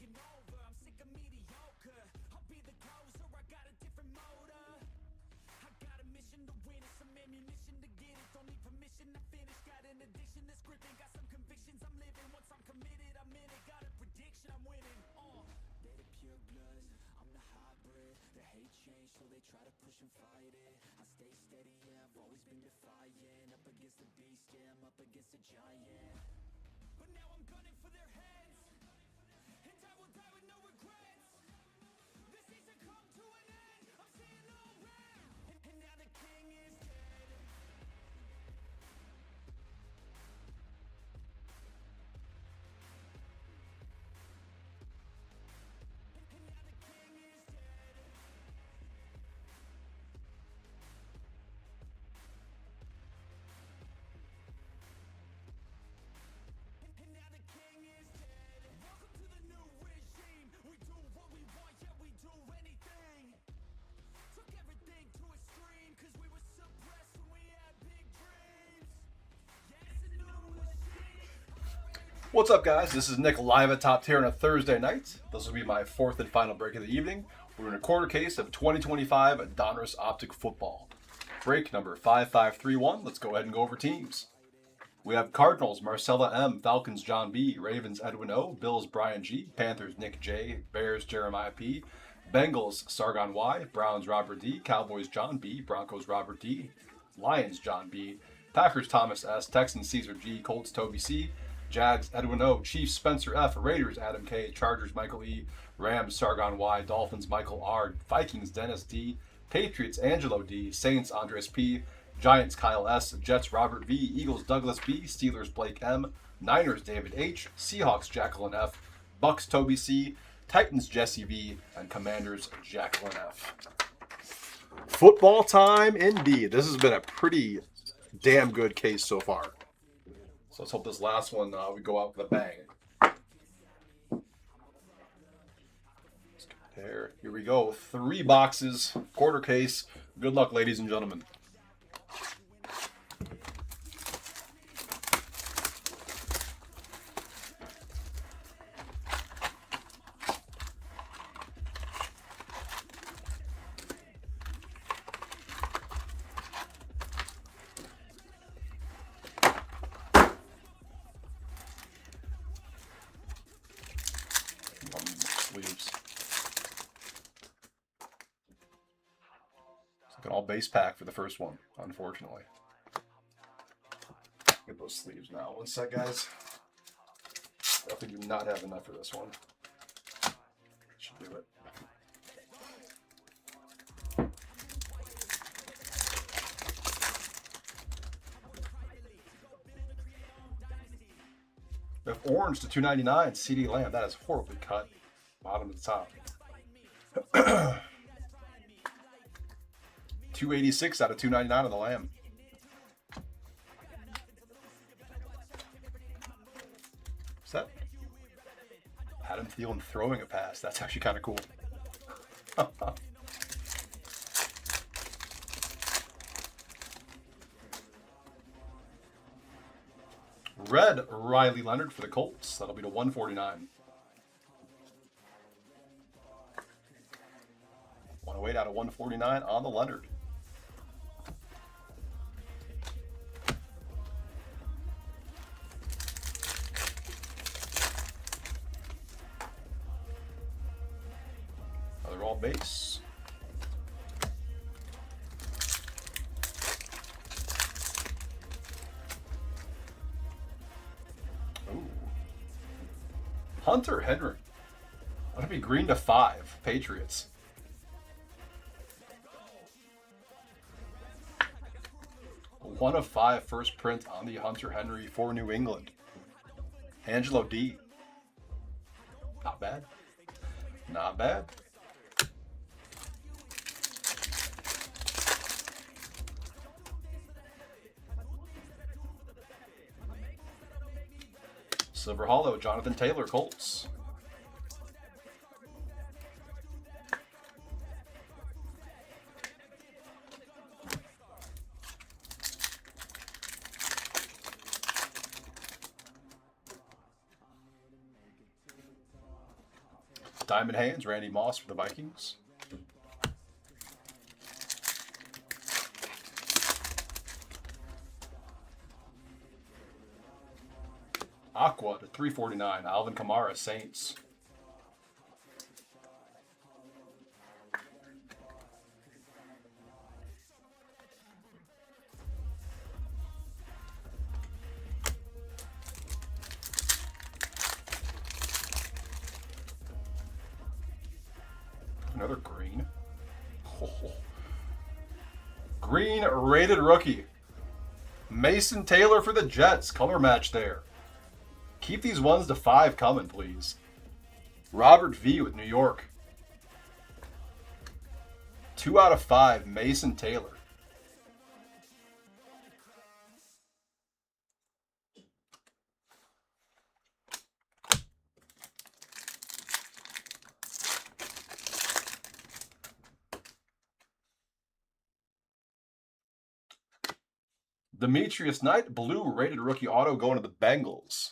taking over. I'm sick of mediocre. I'll be the closer. I got a different motor. I got a mission to win it, some ammunition to get it. Don't need permission to finish. Got an addiction that's gripping. Got some convictions I'm living. Once I'm committed, I'm in it. Got a prediction, I'm winning. They the pure bloods, I'm the hybrid. The hate change, so they try to push and fight it. I stay steady, yeah, I've always been defiant. Up against the beast, yeah, I'm up against a giant. But now I'm gunning for their heads, and I will die with no regrets. This season come to an end. I'm seeing all red, and now the king is dead. And now the king is dead. And now the king is dead. Welcome to the new regime. We do what we want, yeah, we do anything. Took everything to extreme, cause we were suppressed when we had big dreams. Yeah, it's a new machine. What's up, guys? This is Nick live at Top Tier on a Thursday night. This will be my fourth and final break of the evening. We're in a quarter case of 2025 DONRUSS Optic football. Break number 5531. Let's go ahead and go over teams. We have Cardinals, Marcella M., Falcons, John B., Ravens, Edwin O., Bills, Brian G., Panthers, Nick J., Bears, Jeremiah P., Bengals, Sargon Y., Browns, Robert D., Cowboys, John B., Broncos, Robert D., Lions, John B., Packers, Thomas S., Texans, Caesar G., Colts, Toby C., Jags, Edwin O., Chiefs, Spencer F., Raiders, Adam K., Chargers, Michael E., Rams, Sargon Y., Dolphins, Michael R., Vikings, Dennis D., Patriots, Angelo D., Saints, Andres P., Giants, Kyle S., Jets, Robert V., Eagles, Douglas B., Steelers, Blake M., Niners, David H., Seahawks, Jacqueline F., Bucks, Toby C., Titans, Jesse V., and Commanders, Jacqueline F. Football time indeed. This has been a pretty damn good case so far. So let's hope this last one we go out with a bang. Let's compare. Here we go. 3 boxes, quarter case. Good luck, ladies and gentlemen. Sleeves. It's like an all base pack for the first one, unfortunately. Get those sleeves now. One sec, guys. Definitely do not have enough for this one. Should do it. We have orange to $2.99. CD Lamb. That is horribly cut. Bottom to the top. 286 out of 299 on the Lamb. What's that? Adam Thielen throwing a pass. That's actually kind of cool. Red, Riley Leonard for the Colts. That'll be to 149. 108 out of 149 on the Leonard. Another all base. Ooh. Hunter Henry. That'll be green to 5. Patriots. One of 5 first print on the Hunter Henry for New England. Angelo D. Not bad. Not bad. Silver Hollow, Jonathan Taylor, Colts. Diamond Hands, Randy Moss for the Vikings. Aqua to 349, Alvin Kamara, Saints. Another green. Oh. Green rated rookie. Mason Taylor for the Jets. Color match there. Keep these 1s to 5 coming, please. Robert V with New York. 2 out of 5, Mason Taylor. Demetrius Knight, blue rated rookie auto going to the Bengals.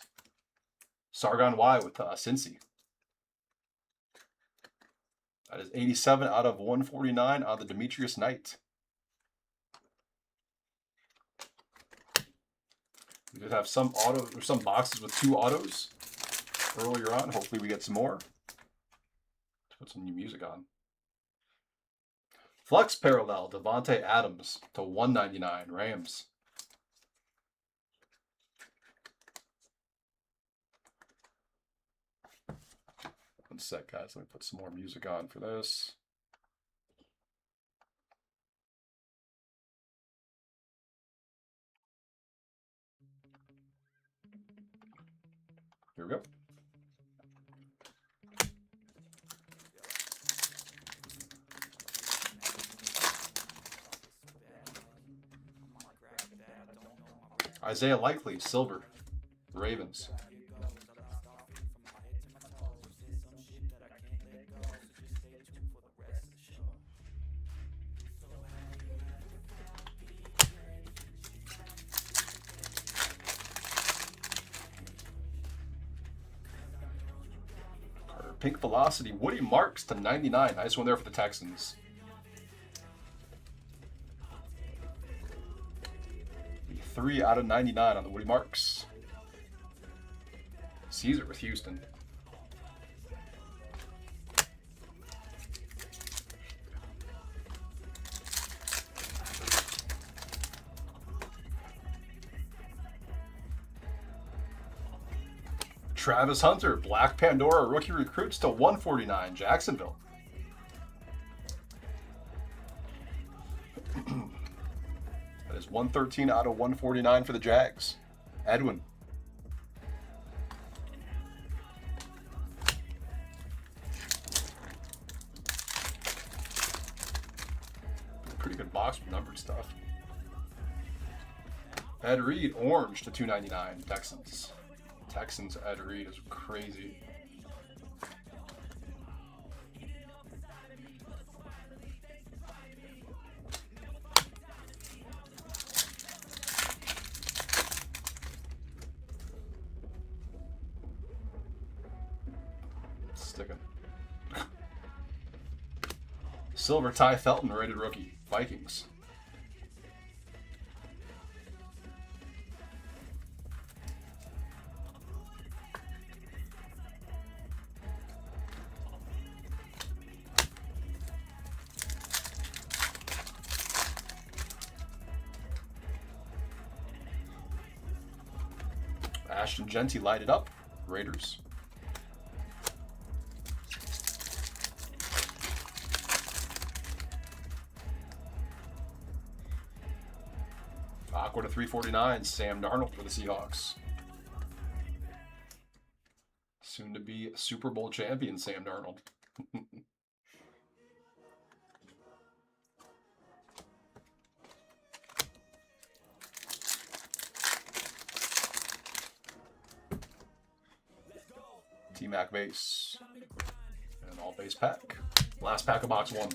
Sargon Y with Cincy. That is 87 out of 149 on the Demetrius Knight. We did have some autos or some boxes with 2 autos earlier on. Hopefully we get some more. Let's put some new music on. Flex parallel, Devontae Adams to 199, Rams. One sec, guys. Let me put some more music on for this. Here we go. Isaiah Likely, silver, Ravens. Pink Velocity, Woody Marks to 99. Nice one there for the Texans. 3 out of 99 on the Woody Marks. Caesar with Houston. Travis Hunter, Black Pandora, rookie recruits to 149, Jacksonville. That is 113 out of 149 for the Jags. Edwin. Pretty good box with numbered stuff. Ed Reed, orange to 299, Texans. Texans Ed Reed is crazy. Sticking. Silver Ty Felton, rated rookie, Vikings. Ashton Genty lighted up, Raiders. Aqua to 349, Sam Darnold for the Seahawks. Soon to be Super Bowl champion, Sam Darnold. T-Mac base. And all base pack. Last pack of box 1.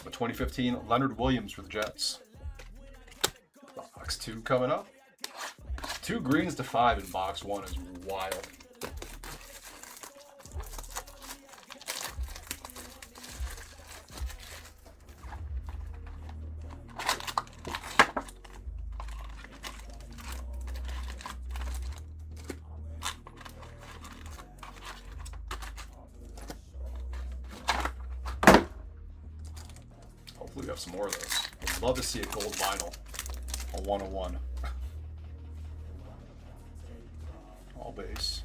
The 2015 Leonard Williams for the Jets. Box 2 coming up. 2 greens to 5 in box 1 is wild. Hopefully we have some more of those. I'd love to see a gold vinyl. A 101. All base.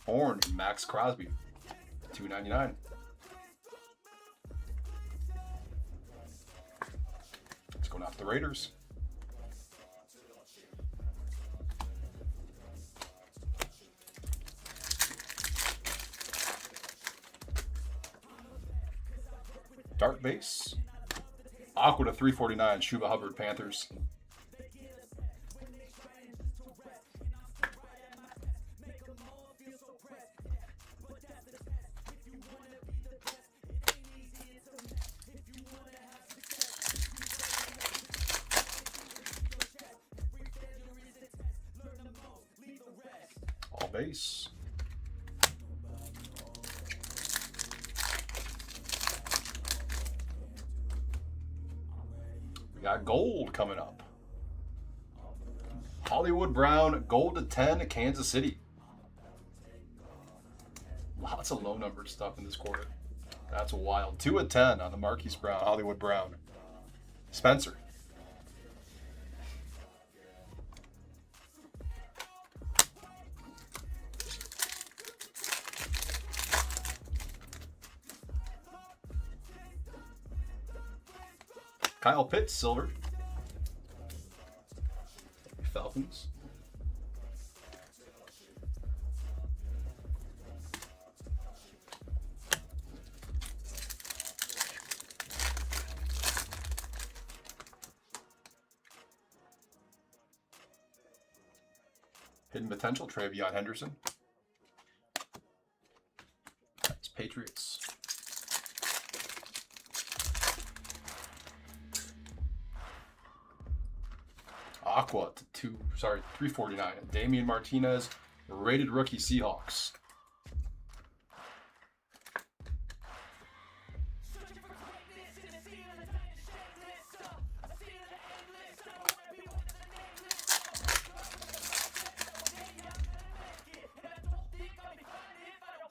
Orange, Max Crosby, $2.99. Let's go off the Raiders. Dark base. Aqua to 349, Shuba Hubbard, Panthers. All base. We got gold coming up. Hollywood Brown, gold to 10, Kansas City. Lots of low numbered stuff in this quarter. That's wild. 2 of 10 on the Marquise Brown, Hollywood Brown. Spencer. Kyle Pitts, silver. Falcons. Hidden potential, Travion Henderson. That's Patriots. Aqua to 349. Damian Martinez, rated rookie, Seahawks.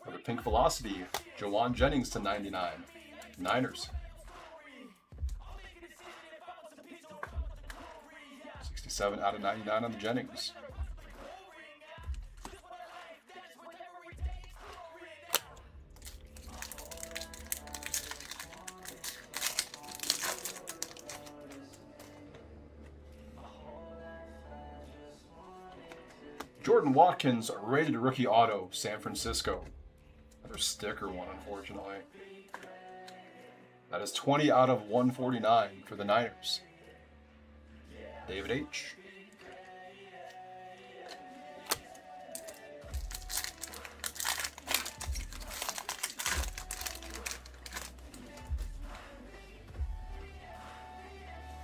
Another pink velocity, Jawan Jennings to 99. Niners. 67 out of 99 on the Jennings. Jordan Watkins, rated rookie auto, San Francisco. Another sticker one, unfortunately. That is 20 out of 149 for the Niners. David H.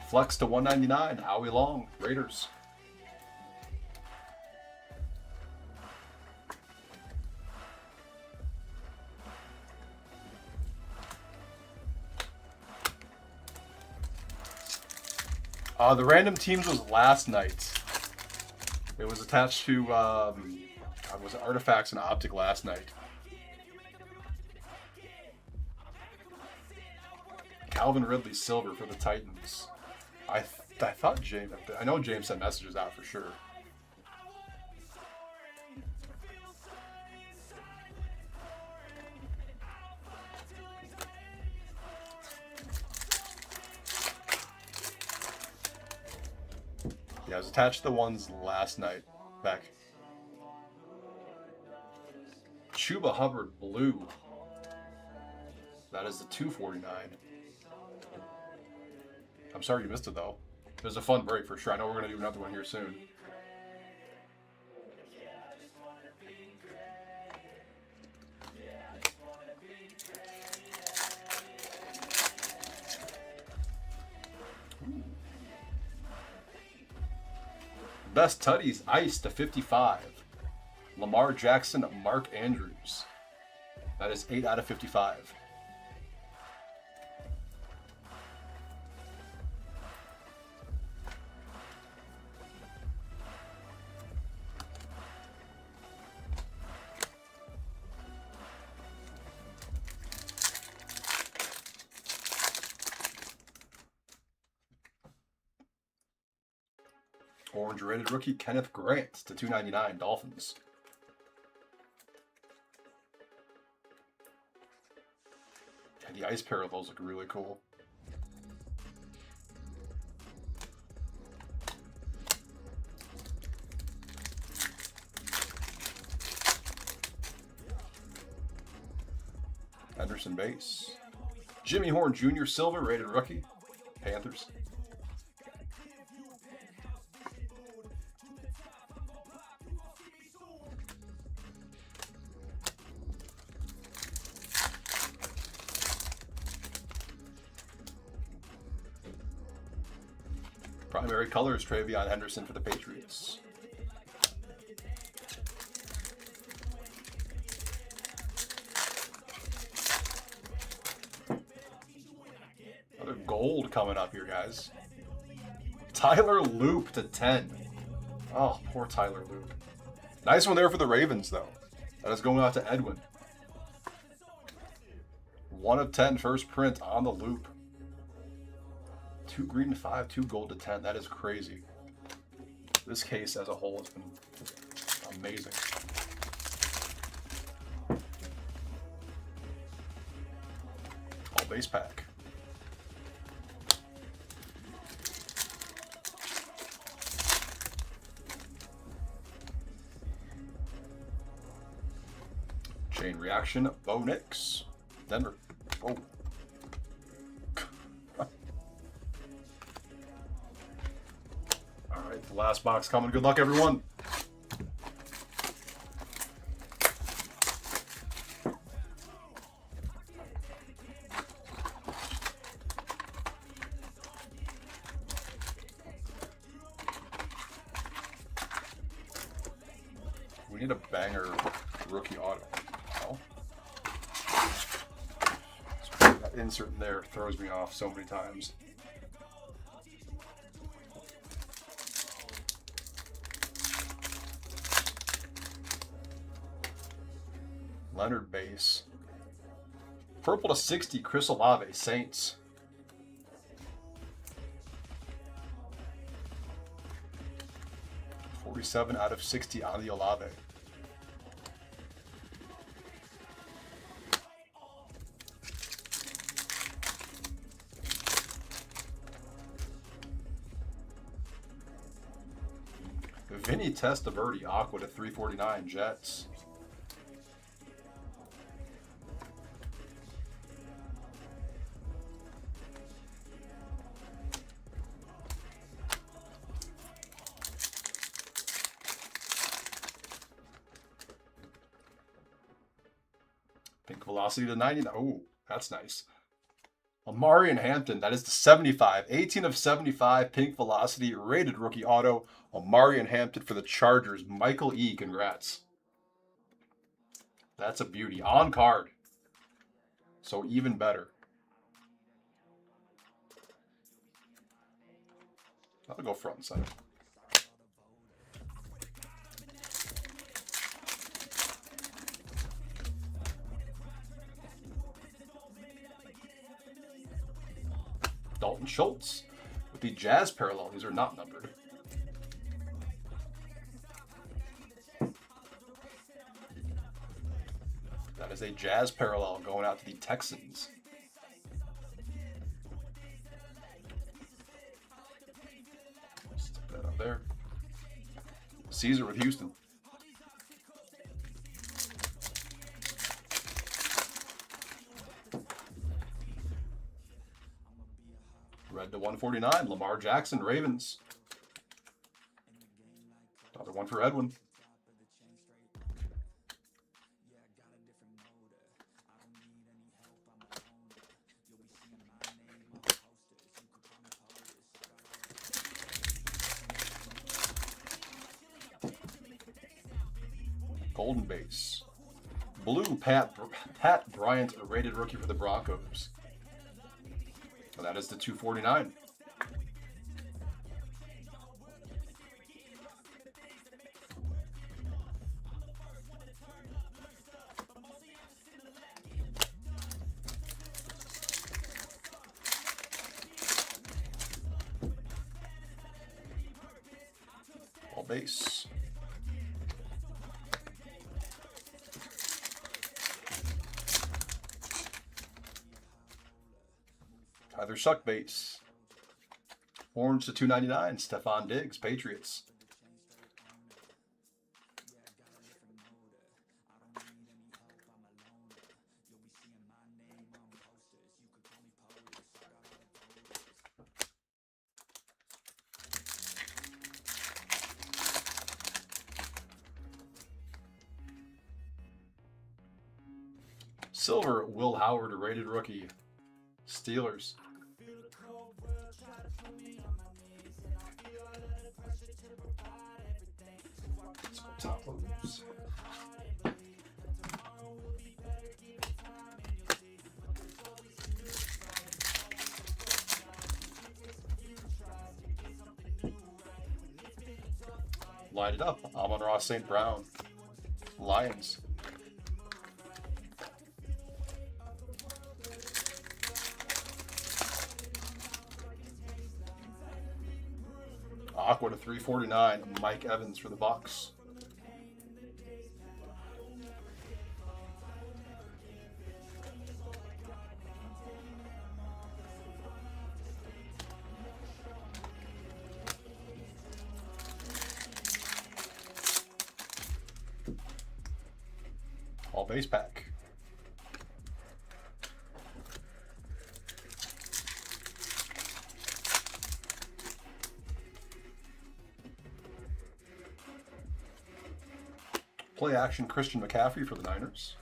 Flex to 199, Howie Long, Raiders. The random teams was last night. It was attached to was it Artifacts and Optic last night. Calvin Ridley silver for the Titans. I thought James. I know James sent messages out for sure. Yeah, I was attached to the ones last night. Back. Chuba Hubbard blue. That is the 249. I'm sorry you missed it though. It was a fun break for sure. I know we're gonna do another one here soon. best tutties, ice to 55. Lamar Jackson, Mark Andrews. That is 8 out of 55. Orange rated rookie Kenneth Grant to 299 Dolphins. And the ice parallels look really cool. Henderson base. Jimmy Horn Jr. silver rated rookie Panthers. Primary colors, Travion Henderson for the Patriots. Another gold coming up here, guys. Tyler Loop to 10. Oh, poor Tyler Loop. Nice one there for the Ravens, though. That is going out to Edwin. 1 of 10 first print on the Loop. 2 green to 5, 2 gold to 10. That is crazy. This case as a whole has been amazing. All base pack. Chain reaction, Bo Nix, Denver. Oh. The last box coming. Good luck, everyone. We need a banger rookie auto. Oh. That insert in there throws me off so many times. Leonard base. Purple to 60, Chris Olave, Saints. .47 out of 60 on the Olave. Vinny Testaverde, Aqua to 349, Jets. Pink velocity to 99. Oh, that's nice. Amari and Hampton, that is the 75. 18 of 75, pink velocity, rated rookie auto. Amari and Hampton for the Chargers. Michael E., congrats. That's a beauty. On card. So even better. I'll go front and center. Dalton Schultz with the Jazz parallel. These are not numbered. That is a Jazz parallel going out to the Texans. Stick that up there. Caesar with Houston. Red to 149, Lamar Jackson, Ravens. Another one for Edwin. golden base. Blue, Pat Bryant, a rated rookie for the Broncos. And that is the 249. All base. Tyler Suck base. Orange to 299. Stephon Diggs, Patriots. Silver, Will Howard, a rated rookie. Steelers. Toppers. Line it up. Amon-Ra St. Brown. Lions. Aqua to 349. Mike Evans for the Bucks. All base pack. Play action Christian McCaffrey for the Niners.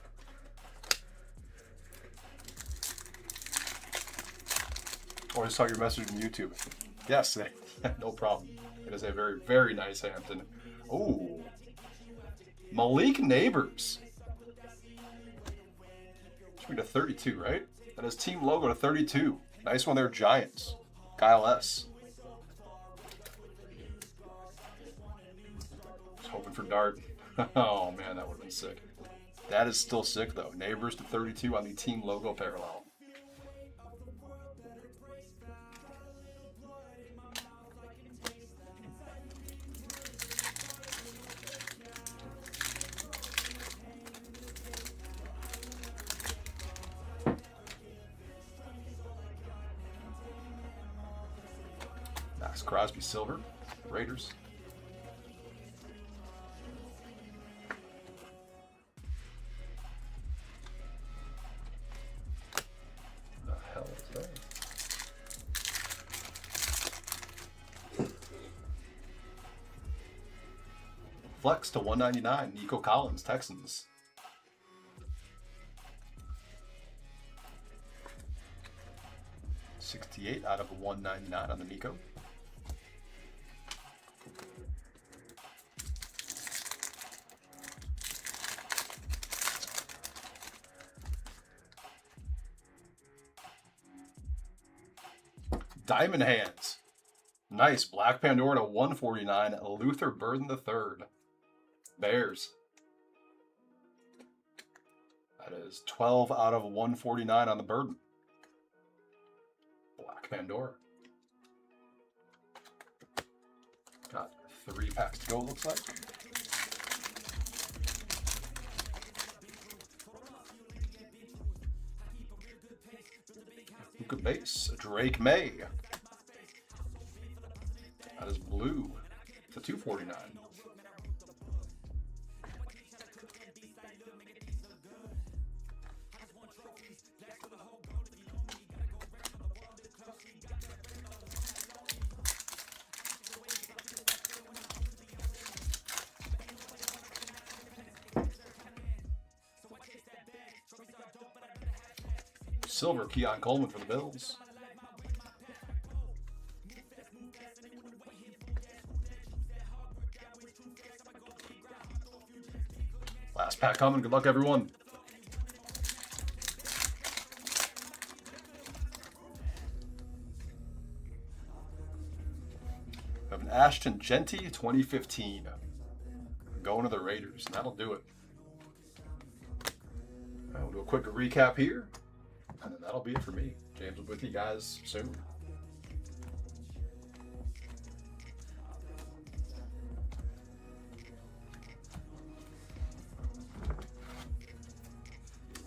Oh, I just saw your message on YouTube. Yes, no problem. It is a very, very nice Hampton. Oh, Malik Neighbors. Should be to 32, right? That is team logo to 32. Nice one there, Giants. Kyle S. Just hoping for Dart. Oh man, that would have been sick. That is still sick though. Neighbors to 32 on the team logo parallel. Max Crosby silver. Raiders. Flex to 199. Nico Collins, Texans. $68 out of 199 on the Nico. Diamond Hands. Nice. Black Pandora to 149. Luther Burden III. Bears. That is 12 out of 149 on the Burden. Black Pandora. Got 3 packs to go, looks like. Luka base. Drake May. That is blue to 249. Silver, Keon Coleman for the Bills. Last pack coming. Good luck, everyone. I have an Ashton Genty 2015. Going to the Raiders, and that'll do it. We'll do a quick recap here, and then that'll be it for me. James will be with you guys soon.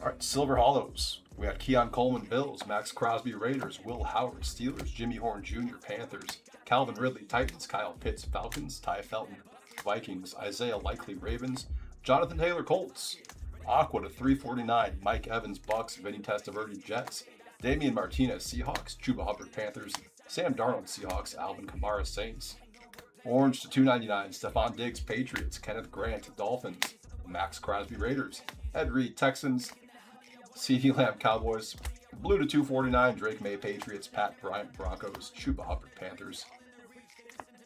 All right, Silver Hollows. We had Keon Coleman, Bills, Max Crosby, Raiders, Will Howard, Steelers, Jimmy Horn Jr., Panthers, Calvin Ridley, Titans, Kyle Pitts, Falcons, Ty Felton, Vikings, Isaiah Likely, Ravens, Jonathan Taylor, Colts, Aqua to 349, Mike Evans, Bucks, Vinny Testaverde, Jets, Damian Martinez, Seahawks, Chuba Hubbard, Panthers, Sam Darnold, Seahawks, Alvin Kamara, Saints, Orange to 299, Stephon Diggs, Patriots, Kenneth Grant, Dolphins, Max Crosby, Raiders, Ed Reed, Texans, CeeDee Lamb, Cowboys, Blue to 249, Drake May, Patriots, Pat Bryant, Broncos, Chuba Hubbard, Panthers,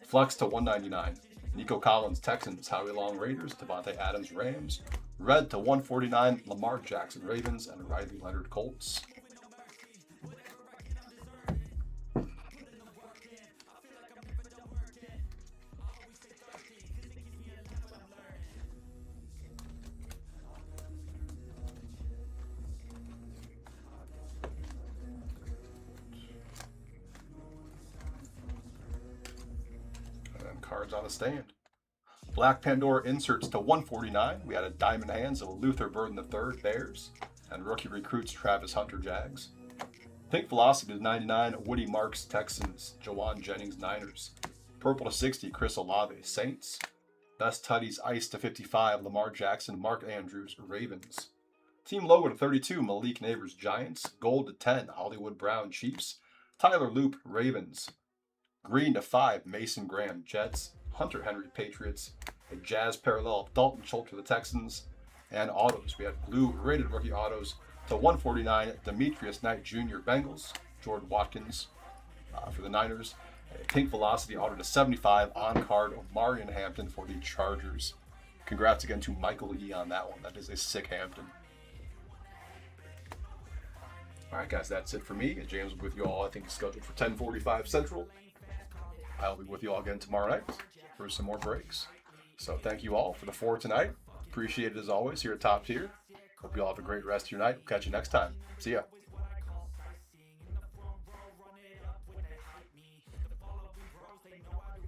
Flex to 199, Nico Collins, Texans, Howie Long, Raiders, Devontae Adams, Rams, Red to 149, Lamar Jackson, Ravens, and Riley Leonard, Colts. And cards on the stand. Black Pandora inserts to 149. We had a Diamond Hands of Luther Burden III, Bears, and rookie recruits Travis Hunter, Jags. Pink Velocity to 99, Woody Marks, Texans, Jawan Jennings, Niners. Purple to 60, Chris Olave, Saints. Best Tutties Ice to 55, Lamar Jackson, Mark Andrews, Ravens. Team Logo to 32, Malik Neighbors, Giants. Gold to 10, Hollywood Brown, Chiefs. Tyler Loop, Ravens. Green to 5, Mason Graham, Jets. Hunter Henry, Patriots, a Jazz parallel of Dalton Schultz for the Texans, and autos. We had blue rated rookie autos to 149, Demetrius Knight Jr., Bengals, Jordan Watkins for the Niners, a pink velocity auto to 75 on card of Marion Hampton for the Chargers. Congrats again to Michael E on that one. That is a sick Hampton. All right, guys, that's it for me. James will be with you all, I think, scheduled for 10:45 Central. I'll be with you all again tomorrow night for some more breaks. So thank you all for the 4 tonight. Appreciate it as always here at Top Tier. Hope you all have a great rest of your night. We'll catch you next time. See ya.